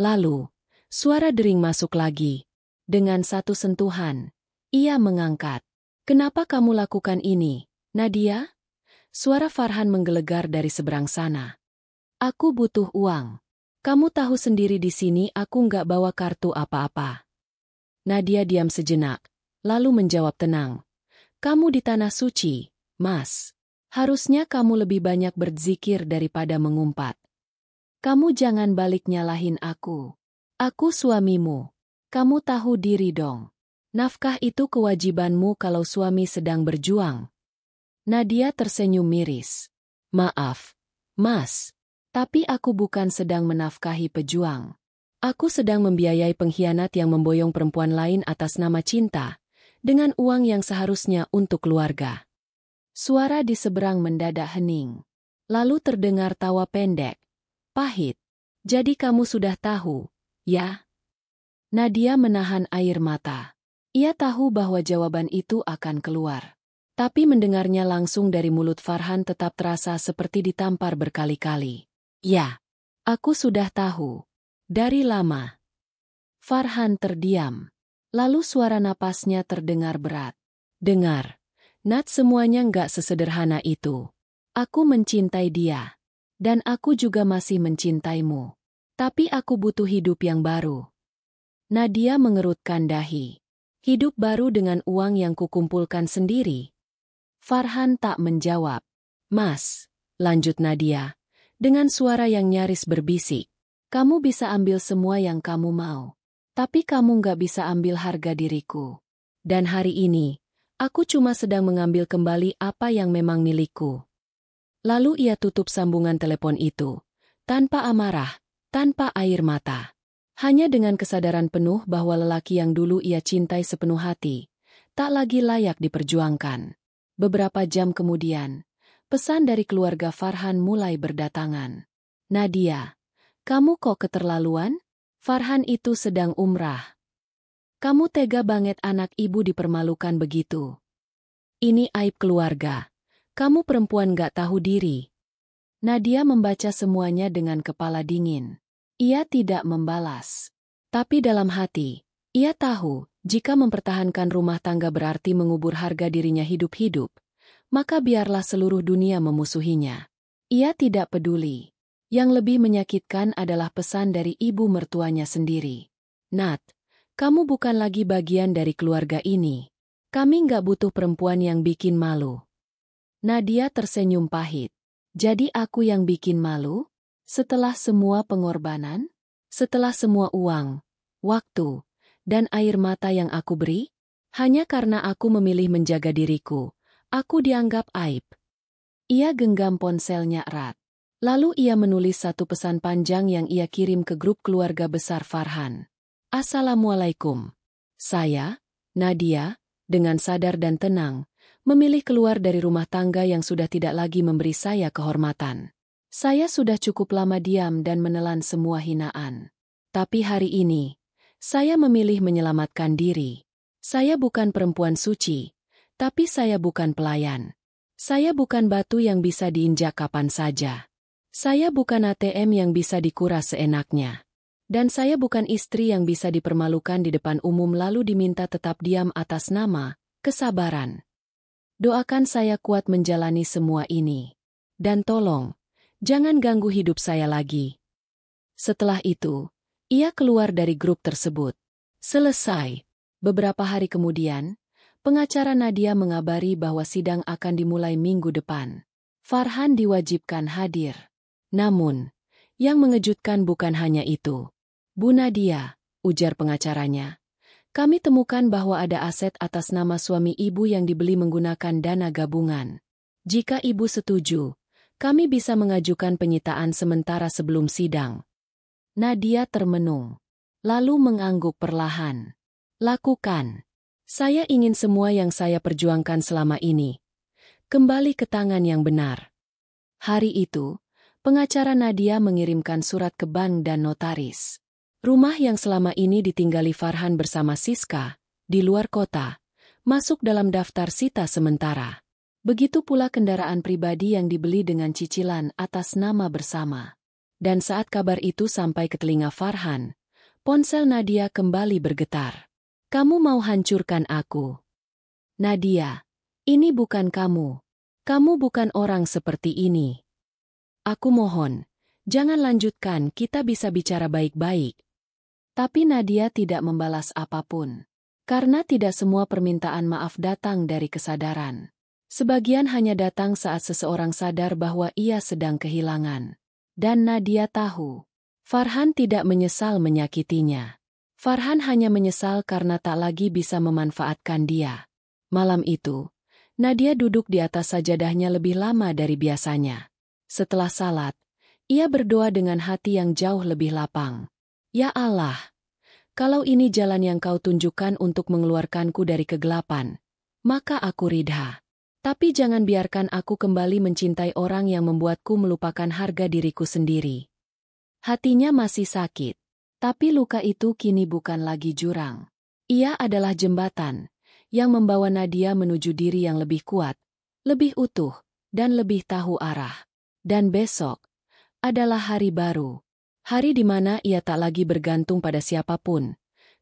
S1: Lalu, suara dering masuk lagi. Dengan satu sentuhan, ia mengangkat. Kenapa kamu lakukan ini, Nadia? Suara Farhan menggelegar dari seberang sana. Aku butuh uang. Kamu tahu sendiri di sini aku nggak bawa kartu apa-apa. Nadia diam sejenak, lalu menjawab tenang. Kamu di tanah suci, Mas. Harusnya kamu lebih banyak berzikir daripada mengumpat. Kamu jangan balik nyalahin aku. Aku suamimu. Kamu tahu diri dong. Nafkah itu kewajibanmu kalau suami sedang berjuang. Nadia tersenyum miris. Maaf, Mas. Tapi aku bukan sedang menafkahi pejuang. Aku sedang membiayai pengkhianat yang memboyong perempuan lain atas nama cinta, dengan uang yang seharusnya untuk keluarga. Suara di seberang mendadak hening. Lalu terdengar tawa pendek. Pahit. Jadi kamu sudah tahu, ya? Nadia menahan air mata. Ia tahu bahwa jawaban itu akan keluar. Tapi mendengarnya langsung dari mulut Farhan tetap terasa seperti ditampar berkali-kali. Ya, aku sudah tahu. Dari lama. Farhan terdiam. Lalu suara napasnya terdengar berat. Dengar, Nat, semuanya nggak sesederhana itu. Aku mencintai dia. Dan aku juga masih mencintaimu. Tapi aku butuh hidup yang baru. Nadia mengerutkan dahi. Hidup baru dengan uang yang kukumpulkan sendiri. Farhan tak menjawab. Mas, lanjut Nadia, dengan suara yang nyaris berbisik. Kamu bisa ambil semua yang kamu mau. Tapi kamu nggak bisa ambil harga diriku. Dan hari ini, aku cuma sedang mengambil kembali apa yang memang milikku. Lalu ia tutup sambungan telepon itu. Tanpa amarah, tanpa air mata. Hanya dengan kesadaran penuh bahwa lelaki yang dulu ia cintai sepenuh hati, tak lagi layak diperjuangkan. Beberapa jam kemudian, pesan dari keluarga Farhan mulai berdatangan. Nadia, kamu kok keterlaluan? Farhan itu sedang umrah. Kamu tega banget anak ibu dipermalukan begitu. Ini aib keluarga. Kamu perempuan gak tahu diri. Nadia membaca semuanya dengan kepala dingin. Ia tidak membalas. Tapi dalam hati, ia tahu, jika mempertahankan rumah tangga berarti mengubur harga dirinya hidup-hidup, maka biarlah seluruh dunia memusuhinya. Ia tidak peduli. Yang lebih menyakitkan adalah pesan dari ibu mertuanya sendiri. Nat, kamu bukan lagi bagian dari keluarga ini. Kami nggak butuh perempuan yang bikin malu. Nadia tersenyum pahit. Jadi aku yang bikin malu? Setelah semua pengorbanan? Setelah semua uang, waktu, dan air mata yang aku beri? Hanya karena aku memilih menjaga diriku, aku dianggap aib. Ia genggam ponselnya erat. Lalu ia menulis satu pesan panjang yang ia kirim ke grup keluarga besar Farhan. Assalamualaikum. Saya, Nadia, dengan sadar dan tenang, memilih keluar dari rumah tangga yang sudah tidak lagi memberi saya kehormatan. Saya sudah cukup lama diam dan menelan semua hinaan. Tapi hari ini, saya memilih menyelamatkan diri. Saya bukan perempuan suci, tapi saya bukan pelayan. Saya bukan batu yang bisa diinjak kapan saja. Saya bukan ATM yang bisa dikuras seenaknya. Dan saya bukan istri yang bisa dipermalukan di depan umum lalu diminta tetap diam atas nama kesabaran. Doakan saya kuat menjalani semua ini. Dan tolong, jangan ganggu hidup saya lagi. Setelah itu, ia keluar dari grup tersebut. Selesai. Beberapa hari kemudian, pengacara Nadia mengabari bahwa sidang akan dimulai minggu depan. Farhan diwajibkan hadir. Namun, yang mengejutkan bukan hanya itu. Bu Nadia, ujar pengacaranya, kami temukan bahwa ada aset atas nama suami ibu yang dibeli menggunakan dana gabungan. Jika ibu setuju, kami bisa mengajukan penyitaan sementara sebelum sidang. Nadia termenung, lalu mengangguk perlahan. Lakukan. Saya ingin semua yang saya perjuangkan selama ini kembali ke tangan yang benar. Hari itu, pengacara Nadia mengirimkan surat ke bank dan notaris. Rumah yang selama ini ditinggali Farhan bersama Siska, di luar kota, masuk dalam daftar sita sementara. Begitu pula kendaraan pribadi yang dibeli dengan cicilan atas nama bersama. Dan saat kabar itu sampai ke telinga Farhan, ponsel Nadia kembali bergetar. Kamu mau hancurkan aku? Nadia, ini bukan kamu. Kamu bukan orang seperti ini. Aku mohon, jangan lanjutkan, kita bisa bicara baik-baik. Tapi Nadia tidak membalas apapun. Karena tidak semua permintaan maaf datang dari kesadaran. Sebagian hanya datang saat seseorang sadar bahwa ia sedang kehilangan. Dan Nadia tahu, Farhan tidak menyesal menyakitinya. Farhan hanya menyesal karena tak lagi bisa memanfaatkan dia. Malam itu, Nadia duduk di atas sajadahnya lebih lama dari biasanya. Setelah salat, ia berdoa dengan hati yang jauh lebih lapang. Ya Allah, kalau ini jalan yang kau tunjukkan untuk mengeluarkanku dari kegelapan, maka aku ridha. Tapi jangan biarkan aku kembali mencintai orang yang membuatku melupakan harga diriku sendiri. Hatinya masih sakit. Tapi luka itu kini bukan lagi jurang. Ia adalah jembatan yang membawa Nadia menuju diri yang lebih kuat, lebih utuh, dan lebih tahu arah. Dan besok adalah hari baru. Hari di mana ia tak lagi bergantung pada siapapun,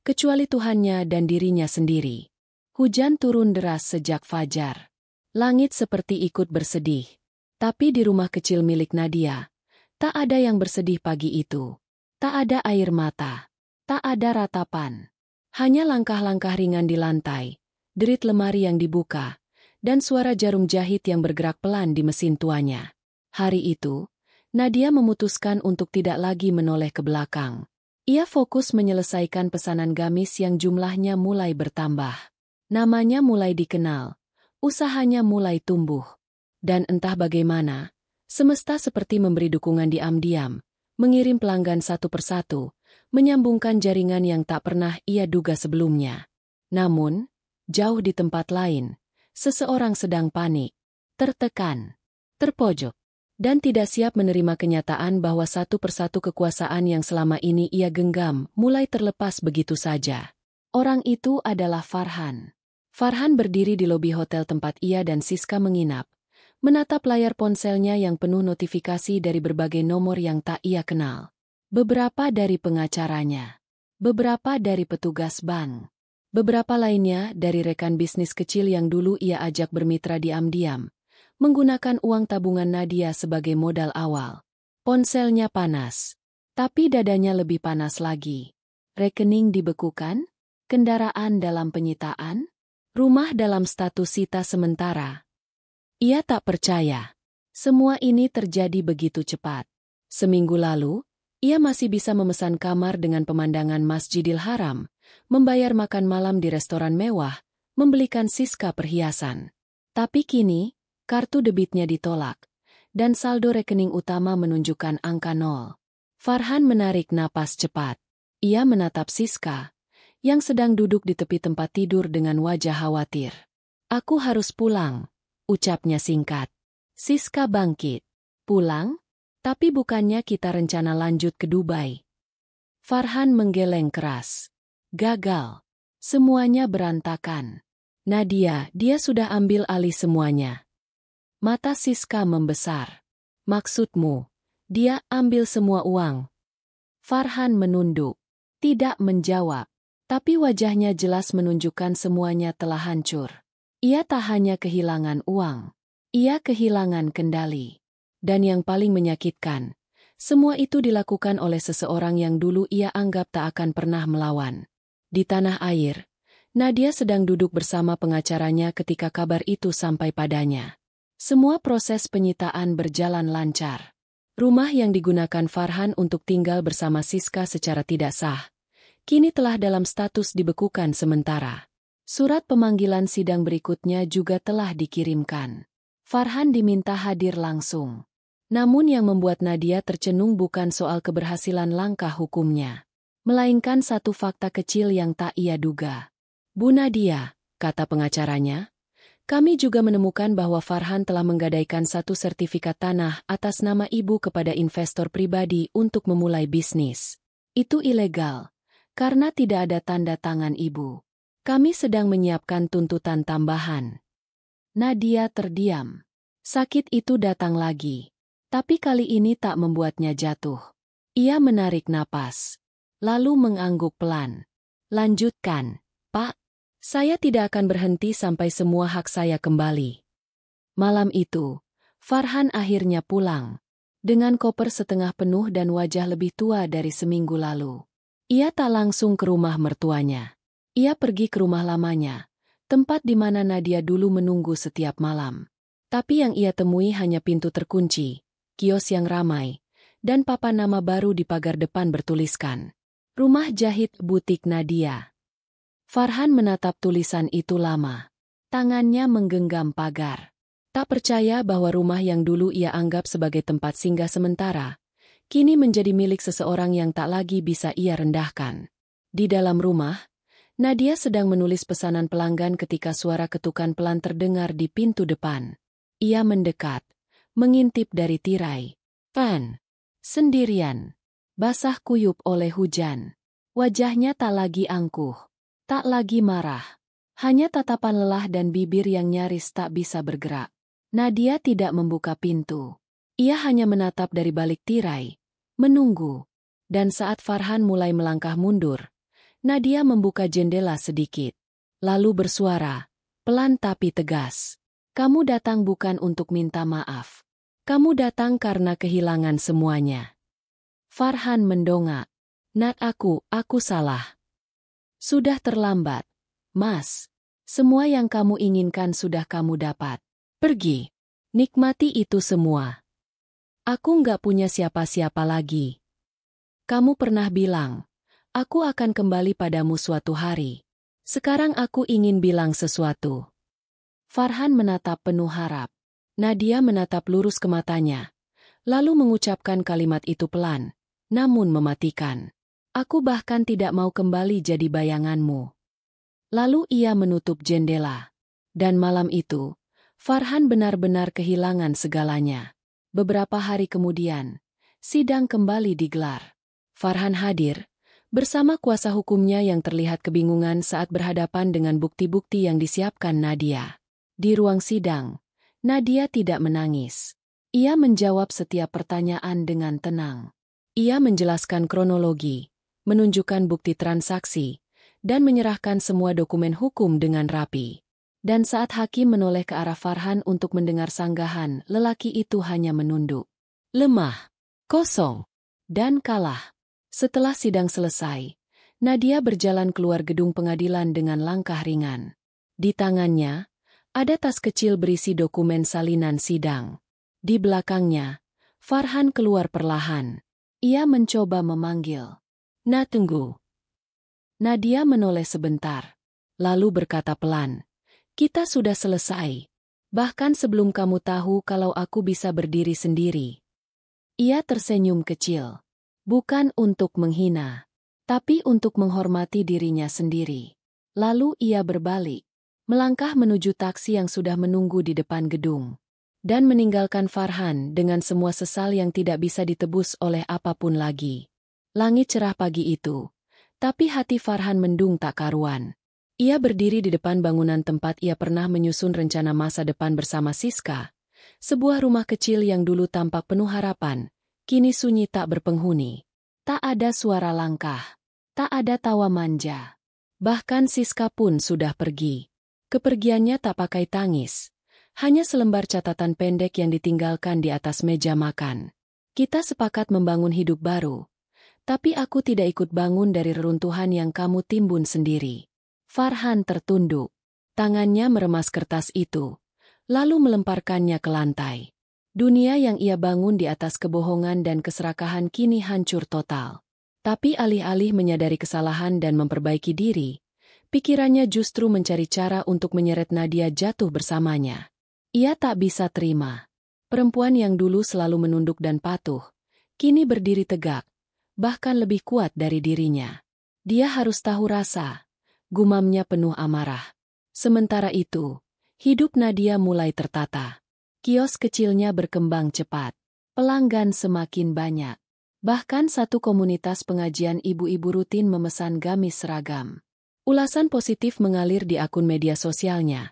S1: kecuali Tuhannya dan dirinya sendiri. Hujan turun deras sejak fajar. Langit seperti ikut bersedih. Tapi di rumah kecil milik Nadia, tak ada yang bersedih pagi itu. Tak ada air mata. Tak ada ratapan. Hanya langkah-langkah ringan di lantai, derit lemari yang dibuka, dan suara jarum jahit yang bergerak pelan di mesin tuanya. Hari itu, Nadia memutuskan untuk tidak lagi menoleh ke belakang. Ia fokus menyelesaikan pesanan gamis yang jumlahnya mulai bertambah. Namanya mulai dikenal, usahanya mulai tumbuh. Dan entah bagaimana, semesta seperti memberi dukungan diam-diam, mengirim pelanggan satu persatu, menyambungkan jaringan yang tak pernah ia duga sebelumnya. Namun, jauh di tempat lain, seseorang sedang panik, tertekan, terpojok, dan tidak siap menerima kenyataan bahwa satu persatu kekuasaan yang selama ini ia genggam mulai terlepas begitu saja. Orang itu adalah Farhan. Farhan berdiri di lobi hotel tempat ia dan Siska menginap, menatap layar ponselnya yang penuh notifikasi dari berbagai nomor yang tak ia kenal. Beberapa dari pengacaranya, beberapa dari petugas bank, beberapa lainnya dari rekan bisnis kecil yang dulu ia ajak bermitra diam-diam, menggunakan uang tabungan Nadia sebagai modal awal. Ponselnya panas, tapi dadanya lebih panas lagi. Rekening dibekukan, kendaraan dalam penyitaan, rumah dalam status sita sementara. Ia tak percaya. Semua ini terjadi begitu cepat. Seminggu lalu, ia masih bisa memesan kamar dengan pemandangan Masjidil Haram, membayar makan malam di restoran mewah, membelikan Siska perhiasan. Tapi kini, kartu debitnya ditolak, dan saldo rekening utama menunjukkan angka 0. Farhan menarik napas cepat. Ia menatap Siska, yang sedang duduk di tepi tempat tidur dengan wajah khawatir. "Aku harus pulang," ucapnya singkat. Siska bangkit. "Pulang? Tapi bukannya kita rencana lanjut ke Dubai?" Farhan menggeleng keras. "Gagal. Semuanya berantakan. Nadia, dia sudah ambil alih semuanya." Mata Siska membesar. "Maksudmu, dia ambil semua uang?" Farhan menunduk. Tidak menjawab. Tapi wajahnya jelas menunjukkan semuanya telah hancur. Ia tak hanya kehilangan uang. Ia kehilangan kendali. Dan yang paling menyakitkan, semua itu dilakukan oleh seseorang yang dulu ia anggap tak akan pernah melawan. Di tanah air, Nadia sedang duduk bersama pengacaranya ketika kabar itu sampai padanya. Semua proses penyitaan berjalan lancar. Rumah yang digunakan Farhan untuk tinggal bersama Siska secara tidak sah, kini telah dalam status dibekukan sementara. Surat pemanggilan sidang berikutnya juga telah dikirimkan. Farhan diminta hadir langsung. Namun yang membuat Nadia tercenung bukan soal keberhasilan langkah hukumnya, melainkan satu fakta kecil yang tak ia duga. "Bu Nadia," kata pengacaranya, "kami juga menemukan bahwa Farhan telah menggadaikan satu sertifikat tanah atas nama ibu kepada investor pribadi untuk memulai bisnis. Itu ilegal, karena tidak ada tanda tangan ibu. Kami sedang menyiapkan tuntutan tambahan." Nadia terdiam. Sakit itu datang lagi. Tapi kali ini tak membuatnya jatuh. Ia menarik napas, lalu mengangguk pelan. "Lanjutkan, Pak. Saya tidak akan berhenti sampai semua hak saya kembali." Malam itu, Farhan akhirnya pulang. Dengan koper setengah penuh dan wajah lebih tua dari seminggu lalu. Ia tak langsung ke rumah mertuanya. Ia pergi ke rumah lamanya, tempat di mana Nadia dulu menunggu setiap malam. Tapi yang ia temui hanya pintu terkunci, kios yang ramai, dan papan nama baru di pagar depan bertuliskan, "Rumah Jahit Butik Nadia." Farhan menatap tulisan itu lama. Tangannya menggenggam pagar. Tak percaya bahwa rumah yang dulu ia anggap sebagai tempat singgah sementara, kini menjadi milik seseorang yang tak lagi bisa ia rendahkan. Di dalam rumah, Nadia sedang menulis pesanan pelanggan ketika suara ketukan pelan terdengar di pintu depan. Ia mendekat, mengintip dari tirai. Fan. Sendirian. Basah kuyup oleh hujan. Wajahnya tak lagi angkuh. Tak lagi marah. Hanya tatapan lelah dan bibir yang nyaris tak bisa bergerak. Nadia tidak membuka pintu. Ia hanya menatap dari balik tirai. Menunggu. Dan saat Farhan mulai melangkah mundur, Nadia membuka jendela sedikit. Lalu bersuara, pelan tapi tegas. "Kamu datang bukan untuk minta maaf. Kamu datang karena kehilangan semuanya." Farhan mendongak. "Nat, aku salah. Sudah terlambat, Mas. Semua yang kamu inginkan sudah kamu dapat. Pergi. Nikmati itu semua. Aku nggak punya siapa-siapa lagi. Kamu pernah bilang, aku akan kembali padamu suatu hari. Sekarang aku ingin bilang sesuatu." Farhan menatap penuh harap. Nadia menatap lurus ke matanya, lalu mengucapkan kalimat itu pelan, namun mematikan. "Aku bahkan tidak mau kembali jadi bayanganmu." Lalu ia menutup jendela. Dan malam itu, Farhan benar-benar kehilangan segalanya. Beberapa hari kemudian, sidang kembali digelar. Farhan hadir, bersama kuasa hukumnya yang terlihat kebingungan saat berhadapan dengan bukti-bukti yang disiapkan Nadia. Di ruang sidang, Nadia tidak menangis. Ia menjawab setiap pertanyaan dengan tenang. Ia menjelaskan kronologi, menunjukkan bukti transaksi, dan menyerahkan semua dokumen hukum dengan rapi. Dan saat hakim menoleh ke arah Farhan untuk mendengar sanggahan, lelaki itu hanya menunduk. Lemah, kosong, dan kalah. Setelah sidang selesai, Nadia berjalan keluar gedung pengadilan dengan langkah ringan. Di tangannya, ada tas kecil berisi dokumen salinan sidang. Di belakangnya, Farhan keluar perlahan. Ia mencoba memanggil. "Nah, tunggu." Nadia menoleh sebentar, lalu berkata pelan, "Kita sudah selesai. Bahkan sebelum kamu tahu kalau aku bisa berdiri sendiri." Ia tersenyum kecil. Bukan untuk menghina, tapi untuk menghormati dirinya sendiri. Lalu ia berbalik, melangkah menuju taksi yang sudah menunggu di depan gedung, dan meninggalkan Farhan dengan semua sesal yang tidak bisa ditebus oleh apapun lagi. Langit cerah pagi itu, tapi hati Farhan mendung tak karuan. Ia berdiri di depan bangunan tempat ia pernah menyusun rencana masa depan bersama Siska. Sebuah rumah kecil yang dulu tampak penuh harapan, kini sunyi tak berpenghuni. Tak ada suara langkah, tak ada tawa manja. Bahkan Siska pun sudah pergi. Kepergiannya tak pakai tangis, hanya selembar catatan pendek yang ditinggalkan di atas meja makan. "Kita sepakat membangun hidup baru. Tapi aku tidak ikut bangun dari reruntuhan yang kamu timbun sendiri." Farhan tertunduk. Tangannya meremas kertas itu, lalu melemparkannya ke lantai. Dunia yang ia bangun di atas kebohongan dan keserakahan kini hancur total. Tapi alih-alih menyadari kesalahan dan memperbaiki diri, pikirannya justru mencari cara untuk menyeret Nadia jatuh bersamanya. Ia tak bisa terima. Perempuan yang dulu selalu menunduk dan patuh, kini berdiri tegak, bahkan lebih kuat dari dirinya. Dia harus tahu rasa, gumamnya penuh amarah. Sementara itu, hidup Nadia mulai tertata. Kios kecilnya berkembang cepat. Pelanggan semakin banyak. Bahkan satu komunitas pengajian ibu-ibu rutin memesan gamis seragam. Ulasan positif mengalir di akun media sosialnya.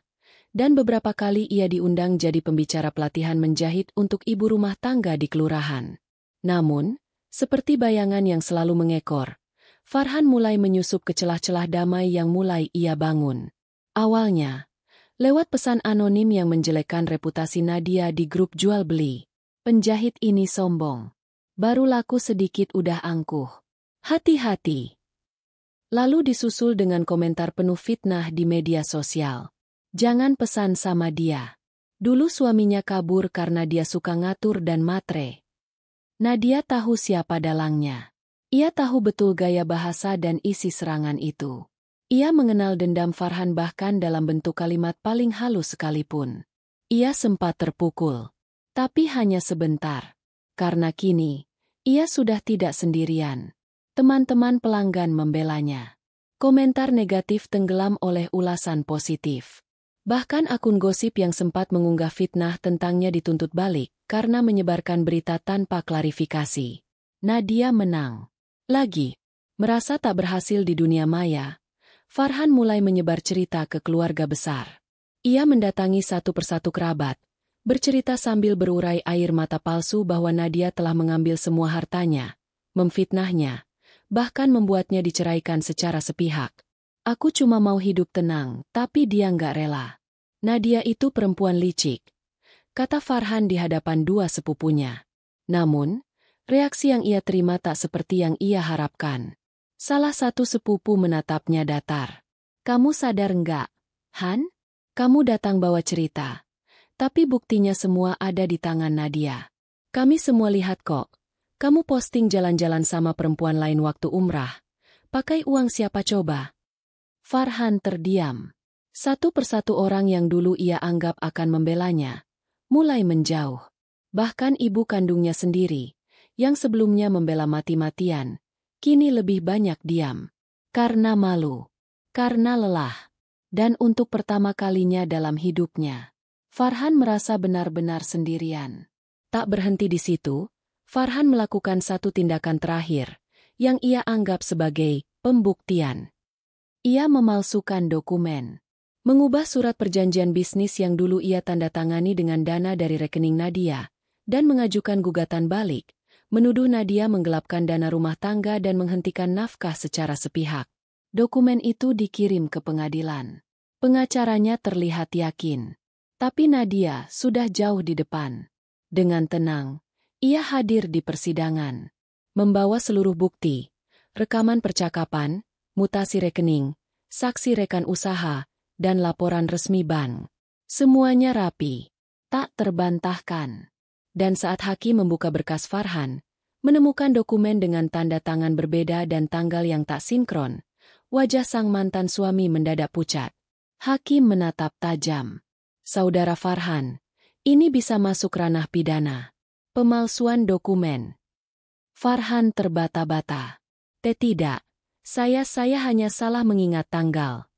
S1: Dan beberapa kali ia diundang jadi pembicara pelatihan menjahit untuk ibu rumah tangga di kelurahan. Namun, seperti bayangan yang selalu mengekor, Farhan mulai menyusup ke celah-celah damai yang mulai ia bangun. Awalnya, lewat pesan anonim yang menjelekkan reputasi Nadia di grup jual beli. "Penjahit ini sombong. Baru laku sedikit udah angkuh. Hati-hati." Lalu disusul dengan komentar penuh fitnah di media sosial. "Jangan pesan sama dia. Dulu suaminya kabur karena dia suka ngatur dan matre." Nadia tahu siapa dalangnya. Ia tahu betul gaya bahasa dan isi serangan itu. Ia mengenal dendam Farhan bahkan dalam bentuk kalimat paling halus sekalipun. Ia sempat terpukul. Tapi hanya sebentar. Karena kini, ia sudah tidak sendirian. Teman-teman pelanggan membelanya. Komentar negatif tenggelam oleh ulasan positif. Bahkan akun gosip yang sempat mengunggah fitnah tentangnya dituntut balik karena menyebarkan berita tanpa klarifikasi. Nadia menang. Lagi, merasa tak berhasil di dunia maya, Farhan mulai menyebar cerita ke keluarga besar. Ia mendatangi satu persatu kerabat, bercerita sambil berurai air mata palsu bahwa Nadia telah mengambil semua hartanya, memfitnahnya, bahkan membuatnya diceraikan secara sepihak. "Aku cuma mau hidup tenang, tapi dia nggak rela. Nadia itu perempuan licik," kata Farhan di hadapan dua sepupunya. Namun, reaksi yang ia terima tak seperti yang ia harapkan. Salah satu sepupu menatapnya datar. "Kamu sadar nggak, Han? Kamu datang bawa cerita. Tapi buktinya semua ada di tangan Nadia. Kami semua lihat kok. Kamu posting jalan-jalan sama perempuan lain waktu umrah. Pakai uang siapa coba?" Farhan terdiam. Satu persatu orang yang dulu ia anggap akan membelanya, mulai menjauh. Bahkan ibu kandungnya sendiri, yang sebelumnya membela mati-matian, kini lebih banyak diam. Karena malu. Karena lelah. Dan untuk pertama kalinya dalam hidupnya, Farhan merasa benar-benar sendirian. Tak berhenti di situ, Farhan melakukan satu tindakan terakhir, yang ia anggap sebagai pembuktian. Ia memalsukan dokumen. Mengubah surat perjanjian bisnis yang dulu ia tanda tangani dengan dana dari rekening Nadia, dan mengajukan gugatan balik, menuduh Nadia menggelapkan dana rumah tangga dan menghentikan nafkah secara sepihak. Dokumen itu dikirim ke pengadilan. Pengacaranya terlihat yakin. Tapi Nadia sudah jauh di depan. Dengan tenang, ia hadir di persidangan. Membawa seluruh bukti, rekaman percakapan, mutasi rekening, saksi rekan usaha, dan laporan resmi bank. Semuanya rapi, tak terbantahkan. Dan saat hakim membuka berkas Farhan, menemukan dokumen dengan tanda tangan berbeda dan tanggal yang tak sinkron, wajah sang mantan suami mendadak pucat. Hakim menatap tajam. Saudara Farhan, ini bisa masuk ranah pidana. Pemalsuan dokumen. Farhan terbata-bata. Tidak, saya hanya salah mengingat tanggal.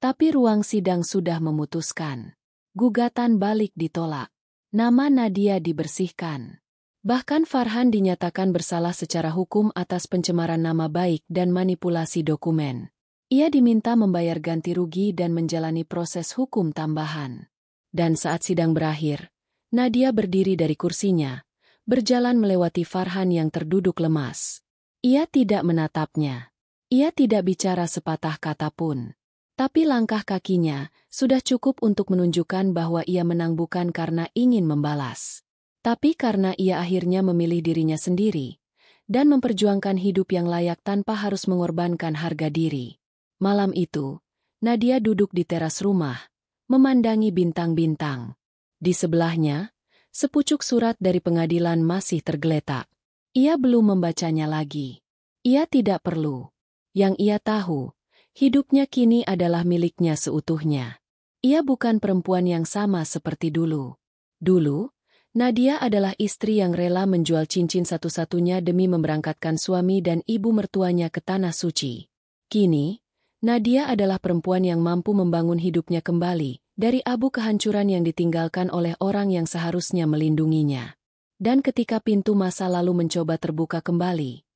S1: Tapi ruang sidang sudah memutuskan. Gugatan balik ditolak. Nama Nadia dibersihkan. Bahkan Farhan dinyatakan bersalah secara hukum atas pencemaran nama baik dan manipulasi dokumen. Ia diminta membayar ganti rugi dan menjalani proses hukum tambahan. Dan saat sidang berakhir, Nadia berdiri dari kursinya, berjalan melewati Farhan yang terduduk lemas. Ia tidak menatapnya. Ia tidak bicara sepatah kata pun. Tapi langkah kakinya sudah cukup untuk menunjukkan bahwa ia menang bukan karena ingin membalas. Tapi karena ia akhirnya memilih dirinya sendiri dan memperjuangkan hidup yang layak tanpa harus mengorbankan harga diri. Malam itu, Nadia duduk di teras rumah, memandangi bintang-bintang. Di sebelahnya, sepucuk surat dari pengadilan masih tergeletak. Ia belum membacanya lagi. Ia tidak perlu. Yang ia tahu, hidupnya kini adalah miliknya seutuhnya. Ia bukan perempuan yang sama seperti dulu. Dulu, Nadia adalah istri yang rela menjual cincin satu-satunya demi memberangkatkan suami dan ibu mertuanya ke Tanah Suci. Kini, Nadia adalah perempuan yang mampu membangun hidupnya kembali dari abu kehancuran yang ditinggalkan oleh orang yang seharusnya melindunginya. Dan ketika pintu masa lalu mencoba terbuka kembali,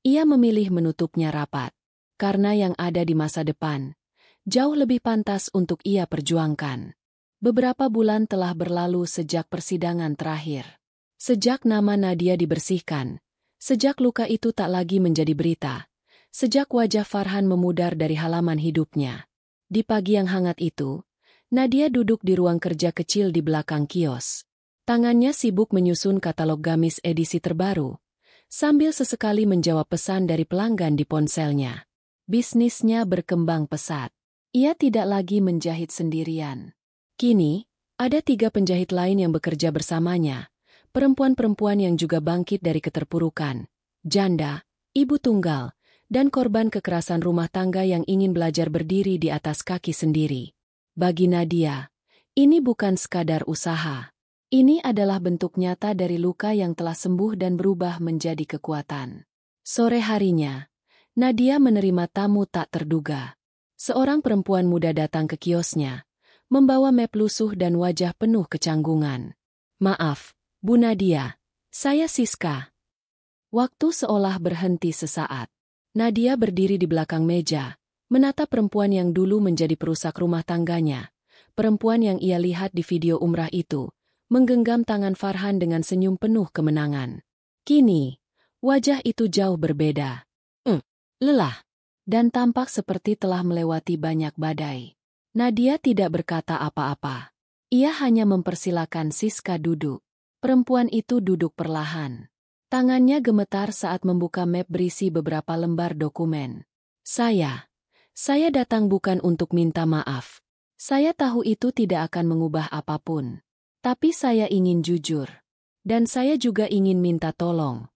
S1: ia memilih menutupnya rapat. Karena yang ada di masa depan, jauh lebih pantas untuk ia perjuangkan. Beberapa bulan telah berlalu sejak persidangan terakhir. Sejak nama Nadia dibersihkan, sejak luka itu tak lagi menjadi berita, sejak wajah Farhan memudar dari halaman hidupnya. Di pagi yang hangat itu, Nadia duduk di ruang kerja kecil di belakang kios. Tangannya sibuk menyusun katalog gamis edisi terbaru, sambil sesekali menjawab pesan dari pelanggan di ponselnya. Bisnisnya berkembang pesat. Ia tidak lagi menjahit sendirian. Kini, ada 3 penjahit lain yang bekerja bersamanya, perempuan-perempuan yang juga bangkit dari keterpurukan, janda, ibu tunggal, dan korban kekerasan rumah tangga yang ingin belajar berdiri di atas kaki sendiri. Bagi Nadia, ini bukan sekadar usaha. Ini adalah bentuk nyata dari luka yang telah sembuh dan berubah menjadi kekuatan. Sore harinya, Nadia menerima tamu tak terduga. Seorang perempuan muda datang ke kiosnya, membawa map lusuh dan wajah penuh kecanggungan. "Maaf, Bu Nadia, saya Siska." Waktu seolah berhenti sesaat. Nadia berdiri di belakang meja, menatap perempuan yang dulu menjadi perusak rumah tangganya. Perempuan yang ia lihat di video umrah itu, menggenggam tangan Farhan dengan senyum penuh kemenangan. Kini, wajah itu jauh berbeda. Lelah, dan tampak seperti telah melewati banyak badai. Nadia tidak berkata apa-apa. Ia hanya mempersilakan Siska duduk. Perempuan itu duduk perlahan. Tangannya gemetar saat membuka map berisi beberapa lembar dokumen. Saya datang bukan untuk minta maaf. Saya tahu itu tidak akan mengubah apapun. Tapi saya ingin jujur. Dan saya juga ingin minta tolong."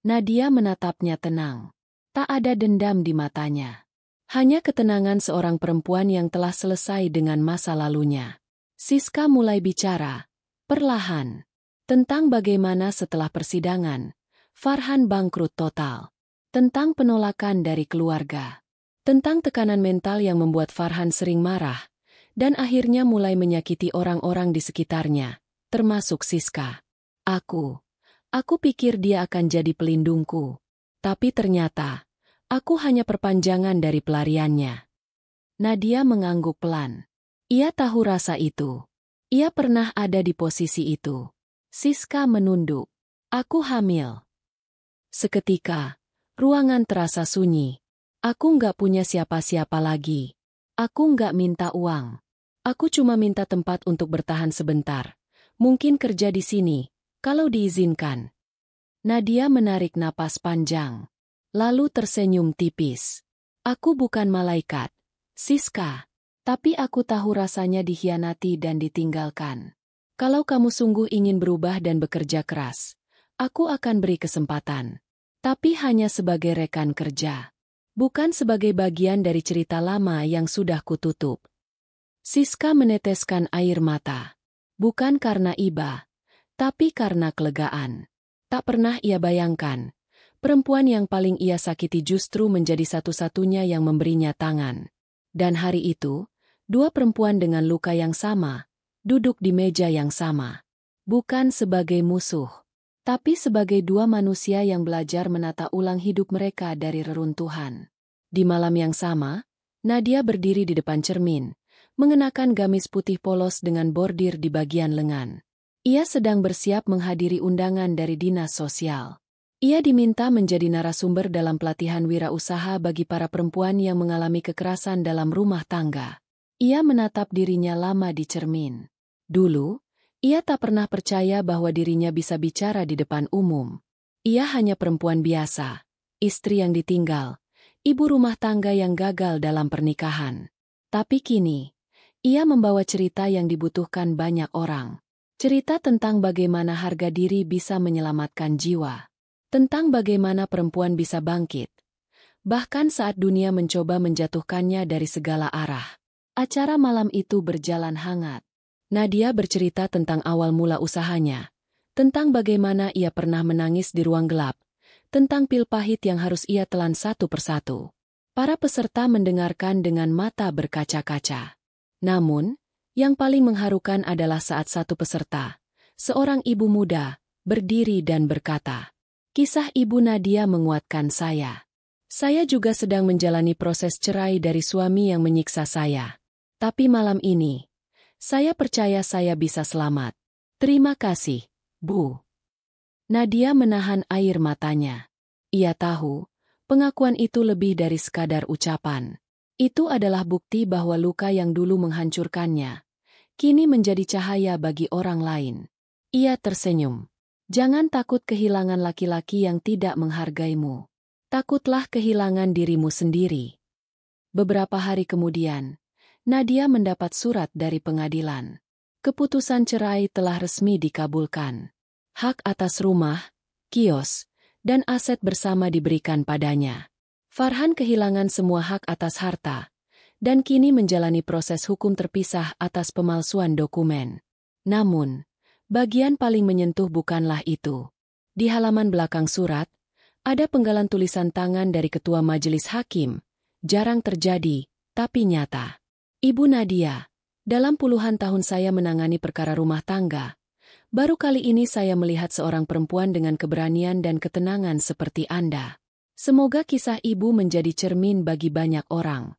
S1: Nadia menatapnya tenang. Tak ada dendam di matanya. Hanya ketenangan seorang perempuan yang telah selesai dengan masa lalunya. Siska mulai bicara, perlahan, tentang bagaimana setelah persidangan, Farhan bangkrut total. Tentang penolakan dari keluarga. Tentang tekanan mental yang membuat Farhan sering marah, dan akhirnya mulai menyakiti orang-orang di sekitarnya, termasuk Siska. Aku pikir dia akan jadi pelindungku. Tapi ternyata, aku hanya perpanjangan dari pelariannya. Nadia mengangguk pelan. Ia tahu rasa itu. Ia pernah ada di posisi itu. Siska menunduk. "Aku hamil." Seketika, ruangan terasa sunyi. "Aku nggak punya siapa-siapa lagi. Aku nggak minta uang. Aku cuma minta tempat untuk bertahan sebentar. Mungkin kerja di sini, kalau diizinkan. Nadia menarik napas panjang. Lalu tersenyum tipis. Aku bukan malaikat, Siska. Tapi aku tahu rasanya dikhianati dan ditinggalkan. Kalau kamu sungguh ingin berubah dan bekerja keras, aku akan beri kesempatan. Tapi hanya sebagai rekan kerja. Bukan sebagai bagian dari cerita lama yang sudah kututup. Siska meneteskan air mata. Bukan karena iba, tapi karena kelegaan. Tak pernah ia bayangkan, perempuan yang paling ia sakiti justru menjadi satu-satunya yang memberinya tangan. Dan hari itu, dua perempuan dengan luka yang sama, duduk di meja yang sama. Bukan sebagai musuh, tapi sebagai dua manusia yang belajar menata ulang hidup mereka dari reruntuhan. Di malam yang sama, Nadia berdiri di depan cermin, mengenakan gamis putih polos dengan bordir di bagian lengan. Ia sedang bersiap menghadiri undangan dari dinas sosial. Ia diminta menjadi narasumber dalam pelatihan wirausaha bagi para perempuan yang mengalami kekerasan dalam rumah tangga. Ia menatap dirinya lama di cermin. Dulu, ia tak pernah percaya bahwa dirinya bisa bicara di depan umum. Ia hanya perempuan biasa, istri yang ditinggal, ibu rumah tangga yang gagal dalam pernikahan. Tapi kini, ia membawa cerita yang dibutuhkan banyak orang. Cerita tentang bagaimana harga diri bisa menyelamatkan jiwa. Tentang bagaimana perempuan bisa bangkit. Bahkan saat dunia mencoba menjatuhkannya dari segala arah. Acara malam itu berjalan hangat. Nadia bercerita tentang awal mula usahanya. Tentang bagaimana ia pernah menangis di ruang gelap. Tentang pil pahit yang harus ia telan satu persatu. Para peserta mendengarkan dengan mata berkaca-kaca. Namun, yang paling mengharukan adalah saat satu peserta, seorang ibu muda, berdiri dan berkata, "Kisah Ibu Nadia menguatkan saya. Saya juga sedang menjalani proses cerai dari suami yang menyiksa saya. Tapi malam ini, saya percaya saya bisa selamat. Terima kasih, Bu." Nadia menahan air matanya. Ia tahu, pengakuan itu lebih dari sekadar ucapan. Itu adalah bukti bahwa luka yang dulu menghancurkannya kini menjadi cahaya bagi orang lain. Ia tersenyum. Jangan takut kehilangan laki-laki yang tidak menghargaimu. Takutlah kehilangan dirimu sendiri. Beberapa hari kemudian, Nadia mendapat surat dari pengadilan. Keputusan cerai telah resmi dikabulkan. Hak atas rumah, kios, dan aset bersama diberikan padanya. Farhan kehilangan semua hak atas harta, dan kini menjalani proses hukum terpisah atas pemalsuan dokumen. Namun, bagian paling menyentuh bukanlah itu. Di halaman belakang surat, ada penggalan tulisan tangan dari Ketua Majelis Hakim, jarang terjadi, tapi nyata. Ibu Nadia, dalam puluhan tahun saya menangani perkara rumah tangga. Baru kali ini saya melihat seorang perempuan dengan keberanian dan ketenangan seperti Anda. Semoga kisah ibu menjadi cermin bagi banyak orang.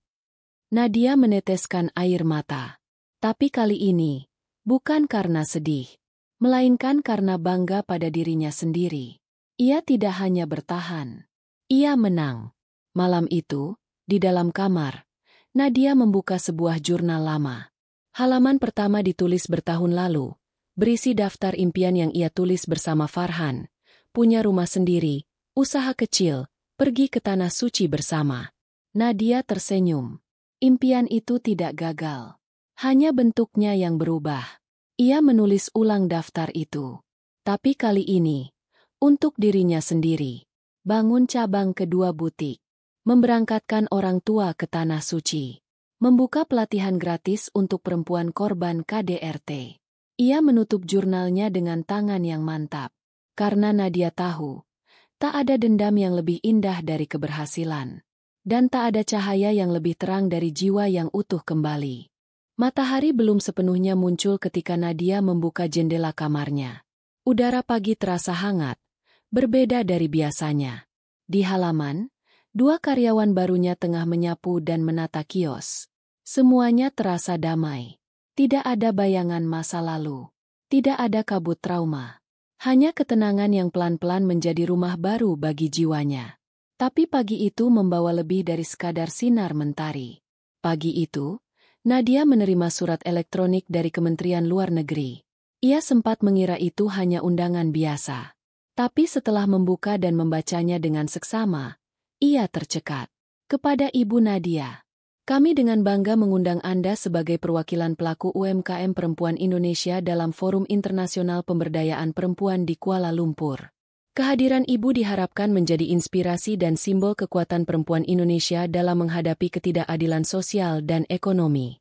S1: Nadia meneteskan air mata. Tapi kali ini, bukan karena sedih, melainkan karena bangga pada dirinya sendiri. Ia tidak hanya bertahan. Ia menang. Malam itu, di dalam kamar, Nadia membuka sebuah jurnal lama. Halaman pertama ditulis bertahun lalu, berisi daftar impian yang ia tulis bersama Farhan. Punya rumah sendiri, usaha kecil, pergi ke Tanah Suci bersama. Nadia tersenyum. Impian itu tidak gagal. Hanya bentuknya yang berubah. Ia menulis ulang daftar itu. Tapi kali ini, untuk dirinya sendiri. Bangun cabang kedua butik. Memberangkatkan orang tua ke Tanah Suci. Membuka pelatihan gratis untuk perempuan korban KDRT. Ia menutup jurnalnya dengan tangan yang mantap. Karena Nadia tahu, tak ada dendam yang lebih indah dari keberhasilan. Dan tak ada cahaya yang lebih terang dari jiwa yang utuh kembali. Matahari belum sepenuhnya muncul ketika Nadia membuka jendela kamarnya. Udara pagi terasa hangat, berbeda dari biasanya. Di halaman, dua karyawan barunya tengah menyapu dan menata kios. Semuanya terasa damai. Tidak ada bayangan masa lalu. Tidak ada kabut trauma. Hanya ketenangan yang pelan-pelan menjadi rumah baru bagi jiwanya. Tapi pagi itu membawa lebih dari sekadar sinar mentari. Pagi itu, Nadia menerima surat elektronik dari Kementerian Luar Negeri. Ia sempat mengira itu hanya undangan biasa. Tapi setelah membuka dan membacanya dengan seksama, ia tercekat. Kepada Ibu Nadia, kami dengan bangga mengundang Anda sebagai perwakilan pelaku UMKM perempuan Indonesia dalam Forum Internasional Pemberdayaan Perempuan di Kuala Lumpur. Kehadiran Ibu diharapkan menjadi inspirasi dan simbol kekuatan perempuan Indonesia dalam menghadapi ketidakadilan sosial dan ekonomi.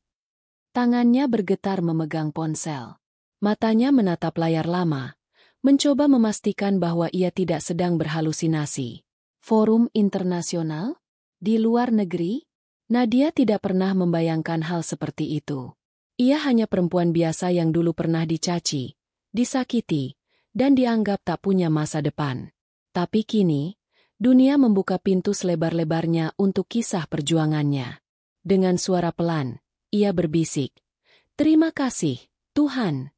S1: Tangannya bergetar memegang ponsel. Matanya menatap layar lama, mencoba memastikan bahwa ia tidak sedang berhalusinasi. Forum internasional? Di luar negeri? Nadia tidak pernah membayangkan hal seperti itu. Ia hanya perempuan biasa yang dulu pernah dicaci, disakiti, dan dianggap tak punya masa depan. Tapi kini, dunia membuka pintu selebar-lebarnya untuk kisah perjuangannya. Dengan suara pelan, ia berbisik, "Terima kasih, Tuhan."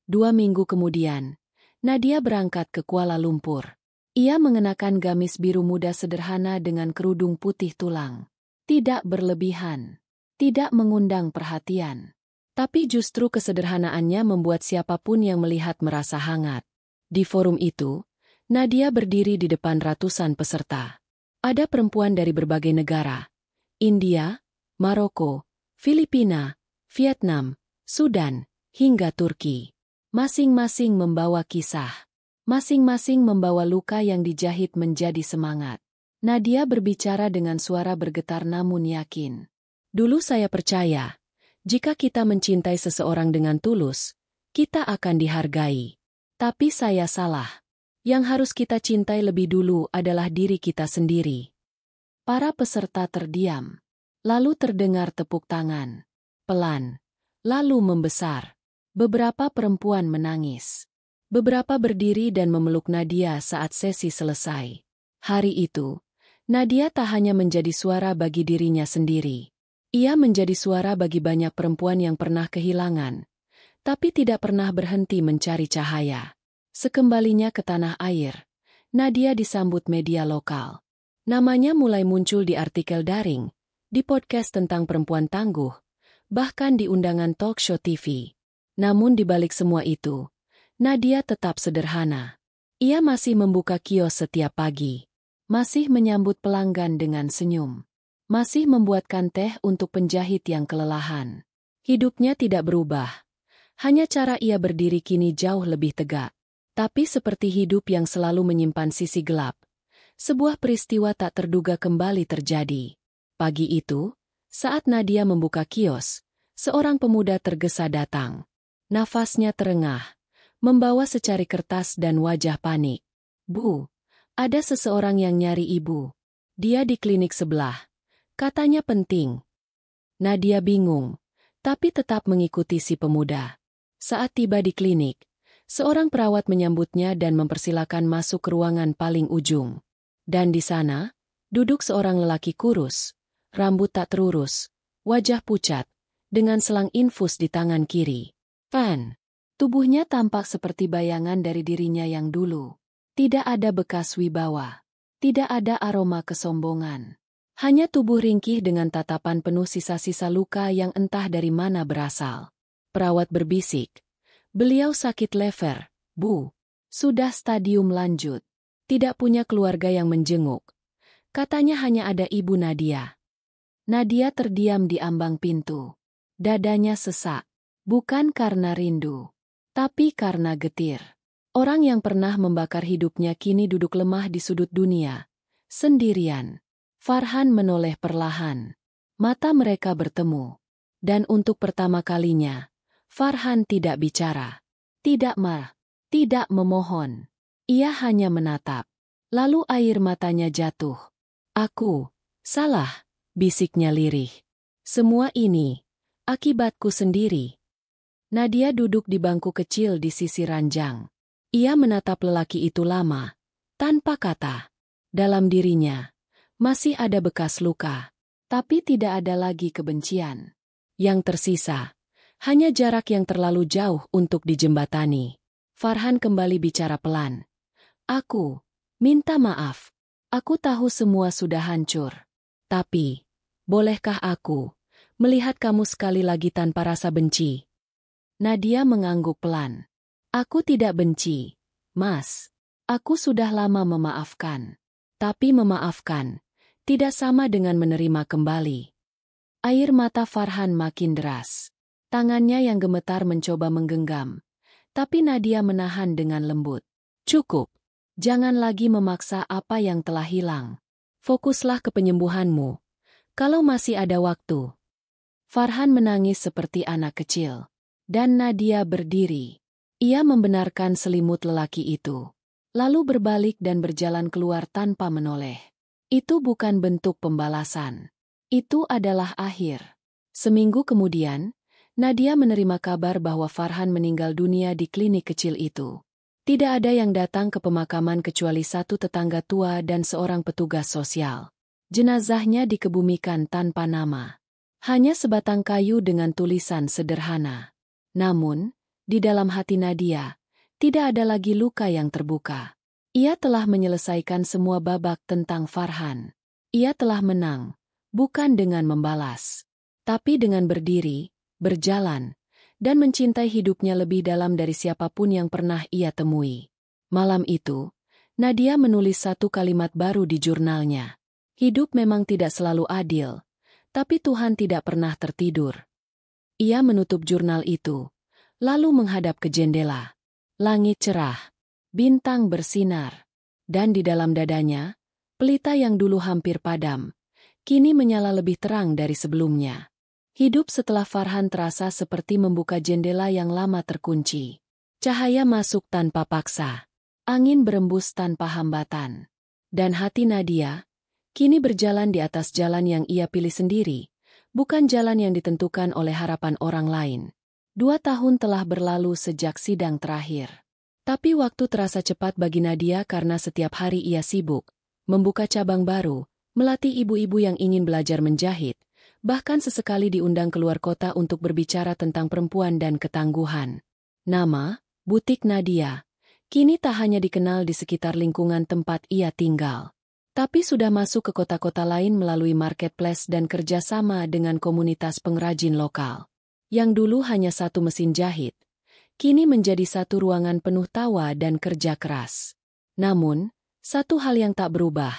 S1: 2 minggu kemudian, Nadia berangkat ke Kuala Lumpur. Ia mengenakan gamis biru muda sederhana dengan kerudung putih tulang. Tidak berlebihan, tidak mengundang perhatian. Tapi justru kesederhanaannya membuat siapapun yang melihat merasa hangat. Di forum itu, Nadia berdiri di depan ratusan peserta. Ada perempuan dari berbagai negara: India, Maroko, Filipina, Vietnam, Sudan, hingga Turki. Masing-masing membawa kisah. Masing-masing membawa luka yang dijahit menjadi semangat. Nadia berbicara dengan suara bergetar namun yakin. "Dulu saya percaya, jika kita mencintai seseorang dengan tulus, kita akan dihargai. Tapi saya salah. Yang harus kita cintai lebih dulu adalah diri kita sendiri." Para peserta terdiam. Lalu terdengar tepuk tangan. Pelan. Lalu membesar. Beberapa perempuan menangis. Beberapa berdiri dan memeluk Nadia saat sesi selesai. Hari itu, Nadia tak hanya menjadi suara bagi dirinya sendiri. Ia menjadi suara bagi banyak perempuan yang pernah kehilangan, tapi tidak pernah berhenti mencari cahaya. Sekembalinya ke tanah air, Nadia disambut media lokal. Namanya mulai muncul di artikel daring, di podcast tentang perempuan tangguh, bahkan di undangan talk show TV. Namun di balik semua itu, Nadia tetap sederhana. Ia masih membuka kios setiap pagi. Masih menyambut pelanggan dengan senyum. Masih membuatkan teh untuk penjahit yang kelelahan. Hidupnya tidak berubah. Hanya cara ia berdiri kini jauh lebih tegak. Tapi seperti hidup yang selalu menyimpan sisi gelap, sebuah peristiwa tak terduga kembali terjadi. Pagi itu, saat Nadia membuka kios, seorang pemuda tergesa datang. Nafasnya terengah, membawa secari kertas dan wajah panik. "Bu, ada seseorang yang nyari Ibu. Dia di klinik sebelah. Katanya penting." Nadia bingung, tapi tetap mengikuti si pemuda. Saat tiba di klinik, seorang perawat menyambutnya dan mempersilakan masuk ke ruangan paling ujung. Dan di sana, duduk seorang lelaki kurus, rambut tak terurus, wajah pucat, dengan selang infus di tangan kiri. Tubuhnya tampak seperti bayangan dari dirinya yang dulu. Tidak ada bekas wibawa. Tidak ada aroma kesombongan. Hanya tubuh ringkih dengan tatapan penuh sisa-sisa luka yang entah dari mana berasal. Perawat berbisik, "Beliau sakit lever, Bu. Sudah stadium lanjut. Tidak punya keluarga yang menjenguk. Katanya hanya ada Ibu Nadia." Nadia terdiam di ambang pintu. Dadanya sesak. Bukan karena rindu, tapi karena getir. Orang yang pernah membakar hidupnya kini duduk lemah di sudut dunia, sendirian. Farhan menoleh perlahan. Mata mereka bertemu. Dan untuk pertama kalinya, Farhan tidak bicara. Tidak marah, tidak memohon. Ia hanya menatap. Lalu air matanya jatuh. "Aku salah," bisiknya lirih. "Semua ini akibatku sendiri." Nadia duduk di bangku kecil di sisi ranjang. Ia menatap lelaki itu lama, tanpa kata. Dalam dirinya, masih ada bekas luka, tapi tidak ada lagi kebencian. Yang tersisa, hanya jarak yang terlalu jauh untuk dijembatani. Farhan kembali bicara pelan. "Aku minta maaf. Aku tahu semua sudah hancur. Tapi, bolehkah aku Melihat kamu sekali lagi tanpa rasa benci. Nadia mengangguk pelan. Aku tidak benci, Mas. Aku sudah lama memaafkan. Tapi memaafkan tidak sama dengan menerima kembali. Air mata Farhan makin deras. Tangannya yang gemetar mencoba menggenggam. Tapi Nadia menahan dengan lembut. Cukup. Jangan lagi memaksa apa yang telah hilang. Fokuslah ke penyembuhanmu. Kalau masih ada waktu. Farhan menangis seperti anak kecil. Dan Nadia berdiri. Ia membenarkan selimut lelaki itu. Lalu berbalik dan berjalan keluar tanpa menoleh. Itu bukan bentuk pembalasan. Itu adalah akhir. Seminggu kemudian, Nadia menerima kabar bahwa Farhan meninggal dunia di klinik kecil itu. Tidak ada yang datang ke pemakaman kecuali satu tetangga tua dan seorang petugas sosial. Jenazahnya dikebumikan tanpa nama. Hanya sebatang kayu dengan tulisan sederhana. Namun, di dalam hati Nadia, tidak ada lagi luka yang terbuka. Ia telah menyelesaikan semua babak tentang Farhan. Ia telah menang, bukan dengan membalas, tapi dengan berdiri, berjalan, dan mencintai hidupnya lebih dalam dari siapapun yang pernah ia temui. Malam itu, Nadia menulis satu kalimat baru di jurnalnya. Hidup memang tidak selalu adil, tapi Tuhan tidak pernah tertidur. Ia menutup jurnal itu, lalu menghadap ke jendela. Langit cerah, bintang bersinar, dan di dalam dadanya, pelita yang dulu hampir padam, kini menyala lebih terang dari sebelumnya. Hidup setelah Farhan terasa seperti membuka jendela yang lama terkunci. Cahaya masuk tanpa paksa, angin berembus tanpa hambatan. Dan hati Nadia, kini berjalan di atas jalan yang ia pilih sendiri, bukan jalan yang ditentukan oleh harapan orang lain. 2 tahun telah berlalu sejak sidang terakhir. Tapi waktu terasa cepat bagi Nadia karena setiap hari ia sibuk, membuka cabang baru, melatih ibu-ibu yang ingin belajar menjahit, bahkan sesekali diundang keluar kota untuk berbicara tentang perempuan dan ketangguhan. Nama, butik Nadia, kini tak hanya dikenal di sekitar lingkungan tempat ia tinggal, tapi sudah masuk ke kota-kota lain melalui marketplace dan kerjasama dengan komunitas pengrajin lokal. Yang dulu hanya satu mesin jahit, kini menjadi satu ruangan penuh tawa dan kerja keras. Namun, satu hal yang tak berubah,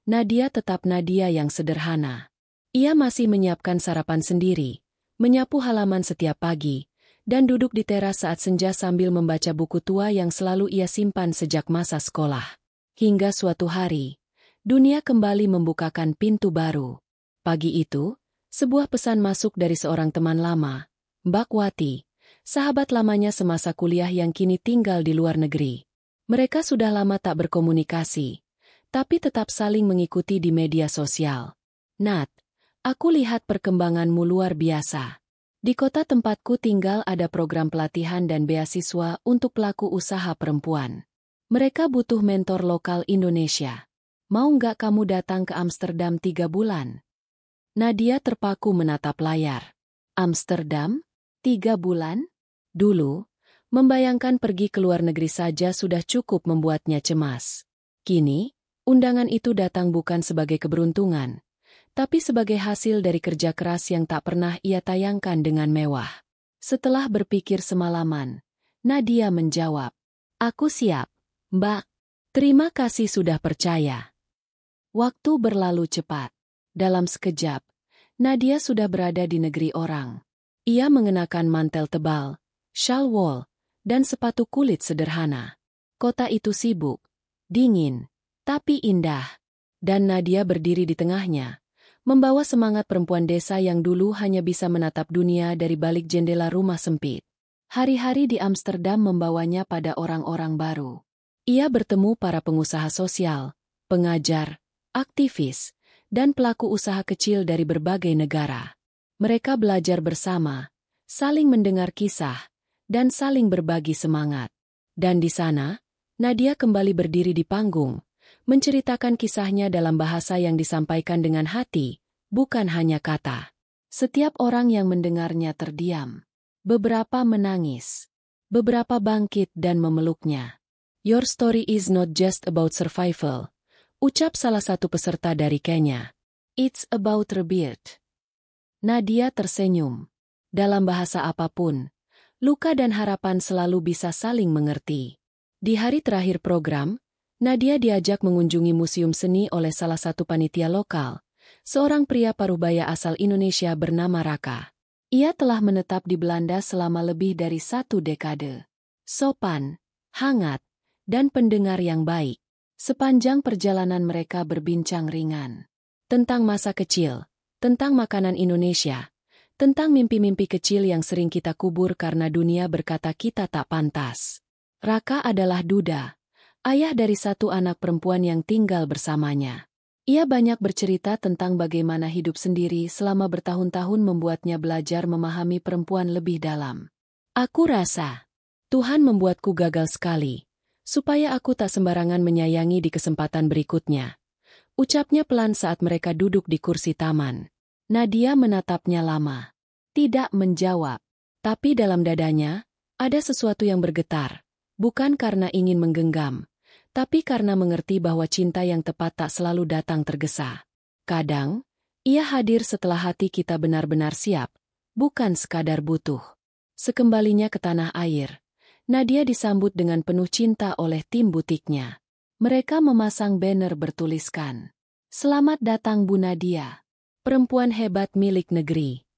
S1: Nadia tetap Nadia yang sederhana. Ia masih menyiapkan sarapan sendiri, menyapu halaman setiap pagi, dan duduk di teras saat senja sambil membaca buku tua yang selalu ia simpan sejak masa sekolah. Hingga suatu hari, dunia kembali membukakan pintu baru. Pagi itu, sebuah pesan masuk dari seorang teman lama, Mbak Wati, sahabat lamanya semasa kuliah yang kini tinggal di luar negeri. Mereka sudah lama tak berkomunikasi, tapi tetap saling mengikuti di media sosial. Nat, aku lihat perkembanganmu luar biasa. Di kota tempatku tinggal ada program pelatihan dan beasiswa untuk pelaku usaha perempuan. Mereka butuh mentor lokal Indonesia. Mau nggak kamu datang ke Amsterdam 3 bulan? Nadia terpaku menatap layar. Amsterdam? 3 bulan? Dulu, membayangkan pergi ke luar negeri saja sudah cukup membuatnya cemas. Kini, undangan itu datang bukan sebagai keberuntungan, tapi sebagai hasil dari kerja keras yang tak pernah ia tayangkan dengan mewah. Setelah berpikir semalaman, Nadia menjawab, "Aku siap, Mbak. Terima kasih sudah percaya." Waktu berlalu cepat. Dalam sekejap, Nadia sudah berada di negeri orang. Ia mengenakan mantel tebal, shawl wol, dan sepatu kulit sederhana. Kota itu sibuk, dingin, tapi indah. Dan Nadia berdiri di tengahnya, membawa semangat perempuan desa yang dulu hanya bisa menatap dunia dari balik jendela rumah sempit. Hari-hari di Amsterdam membawanya pada orang-orang baru. Ia bertemu para pengusaha sosial, pengajar, aktivis, dan pelaku usaha kecil dari berbagai negara. Mereka belajar bersama, saling mendengar kisah, dan saling berbagi semangat. Dan di sana, Nadia kembali berdiri di panggung, menceritakan kisahnya dalam bahasa yang disampaikan dengan hati, bukan hanya kata. Setiap orang yang mendengarnya terdiam. Beberapa menangis. Beberapa bangkit dan memeluknya. "Your story is not just about survival," ucap salah satu peserta dari Kenya. "It's about rebirth." Nadia tersenyum. Dalam bahasa apapun, luka dan harapan selalu bisa saling mengerti. Di hari terakhir program, Nadia diajak mengunjungi museum seni oleh salah satu panitia lokal, seorang pria parubaya asal Indonesia bernama Raka. Ia telah menetap di Belanda selama lebih dari 1 dekade. Sopan, hangat, dan pendengar yang baik. Sepanjang perjalanan mereka berbincang ringan. Tentang masa kecil, tentang makanan Indonesia, tentang mimpi-mimpi kecil yang sering kita kubur karena dunia berkata kita tak pantas. Raka adalah duda, ayah dari 1 anak perempuan yang tinggal bersamanya. Ia banyak bercerita tentang bagaimana hidup sendiri selama bertahun-tahun membuatnya belajar memahami perempuan lebih dalam. Aku rasa Tuhan membuatku gagal sekali, supaya aku tak sembarangan menyayangi di kesempatan berikutnya. Ucapnya pelan saat mereka duduk di kursi taman. Nadia menatapnya lama. Tidak menjawab. Tapi dalam dadanya, ada sesuatu yang bergetar. Bukan karena ingin menggenggam, tapi karena mengerti bahwa cinta yang tepat tak selalu datang tergesa. Kadang, ia hadir setelah hati kita benar-benar siap, bukan sekadar butuh. Sekembalinya ke tanah air, Nadia disambut dengan penuh cinta oleh tim butiknya. Mereka memasang banner bertuliskan, "Selamat datang Bu Nadia, perempuan hebat milik negeri."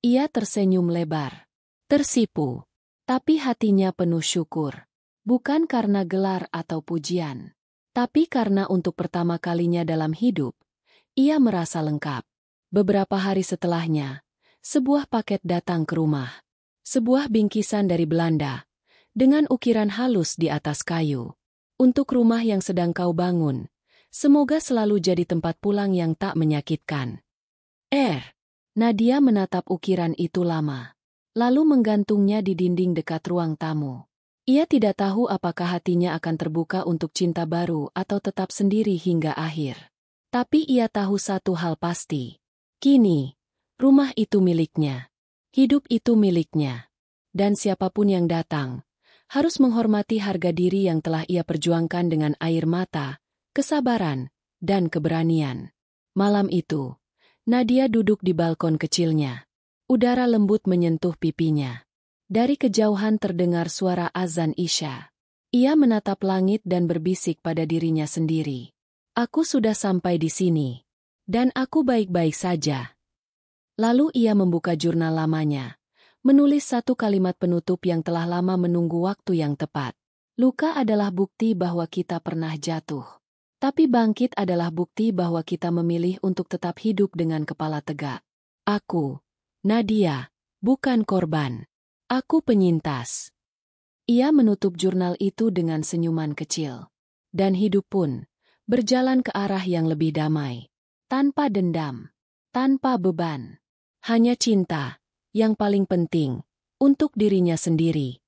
S1: Ia tersenyum lebar, tersipu, tapi hatinya penuh syukur. Bukan karena gelar atau pujian, tapi karena untuk pertama kalinya dalam hidup, ia merasa lengkap. Beberapa hari setelahnya, sebuah paket datang ke rumah. Sebuah bingkisan dari Belanda, dengan ukiran halus di atas kayu. Untuk rumah yang sedang kau bangun, semoga selalu jadi tempat pulang yang tak menyakitkan. Nadia menatap ukiran itu lama, lalu menggantungnya di dinding dekat ruang tamu. Ia tidak tahu apakah hatinya akan terbuka untuk cinta baru atau tetap sendiri hingga akhir. Tapi ia tahu satu hal pasti. Kini, rumah itu miliknya. Hidup itu miliknya. Dan siapapun yang datang, harus menghormati harga diri yang telah ia perjuangkan dengan air mata, kesabaran, dan keberanian. Malam itu, Nadia duduk di balkon kecilnya. Udara lembut menyentuh pipinya. Dari kejauhan terdengar suara azan Isya. Ia menatap langit dan berbisik pada dirinya sendiri. Aku sudah sampai di sini. Dan aku baik-baik saja. Lalu ia membuka jurnal lamanya. Menulis satu kalimat penutup yang telah lama menunggu waktu yang tepat. Luka adalah bukti bahwa kita pernah jatuh. Tapi bangkit adalah bukti bahwa kita memilih untuk tetap hidup dengan kepala tegak. Aku, Nadia, bukan korban. Aku penyintas. Ia menutup jurnal itu dengan senyuman kecil. Dan hidup pun berjalan ke arah yang lebih damai. Tanpa dendam. Tanpa beban. Hanya cinta. Yang paling penting, untuk dirinya sendiri.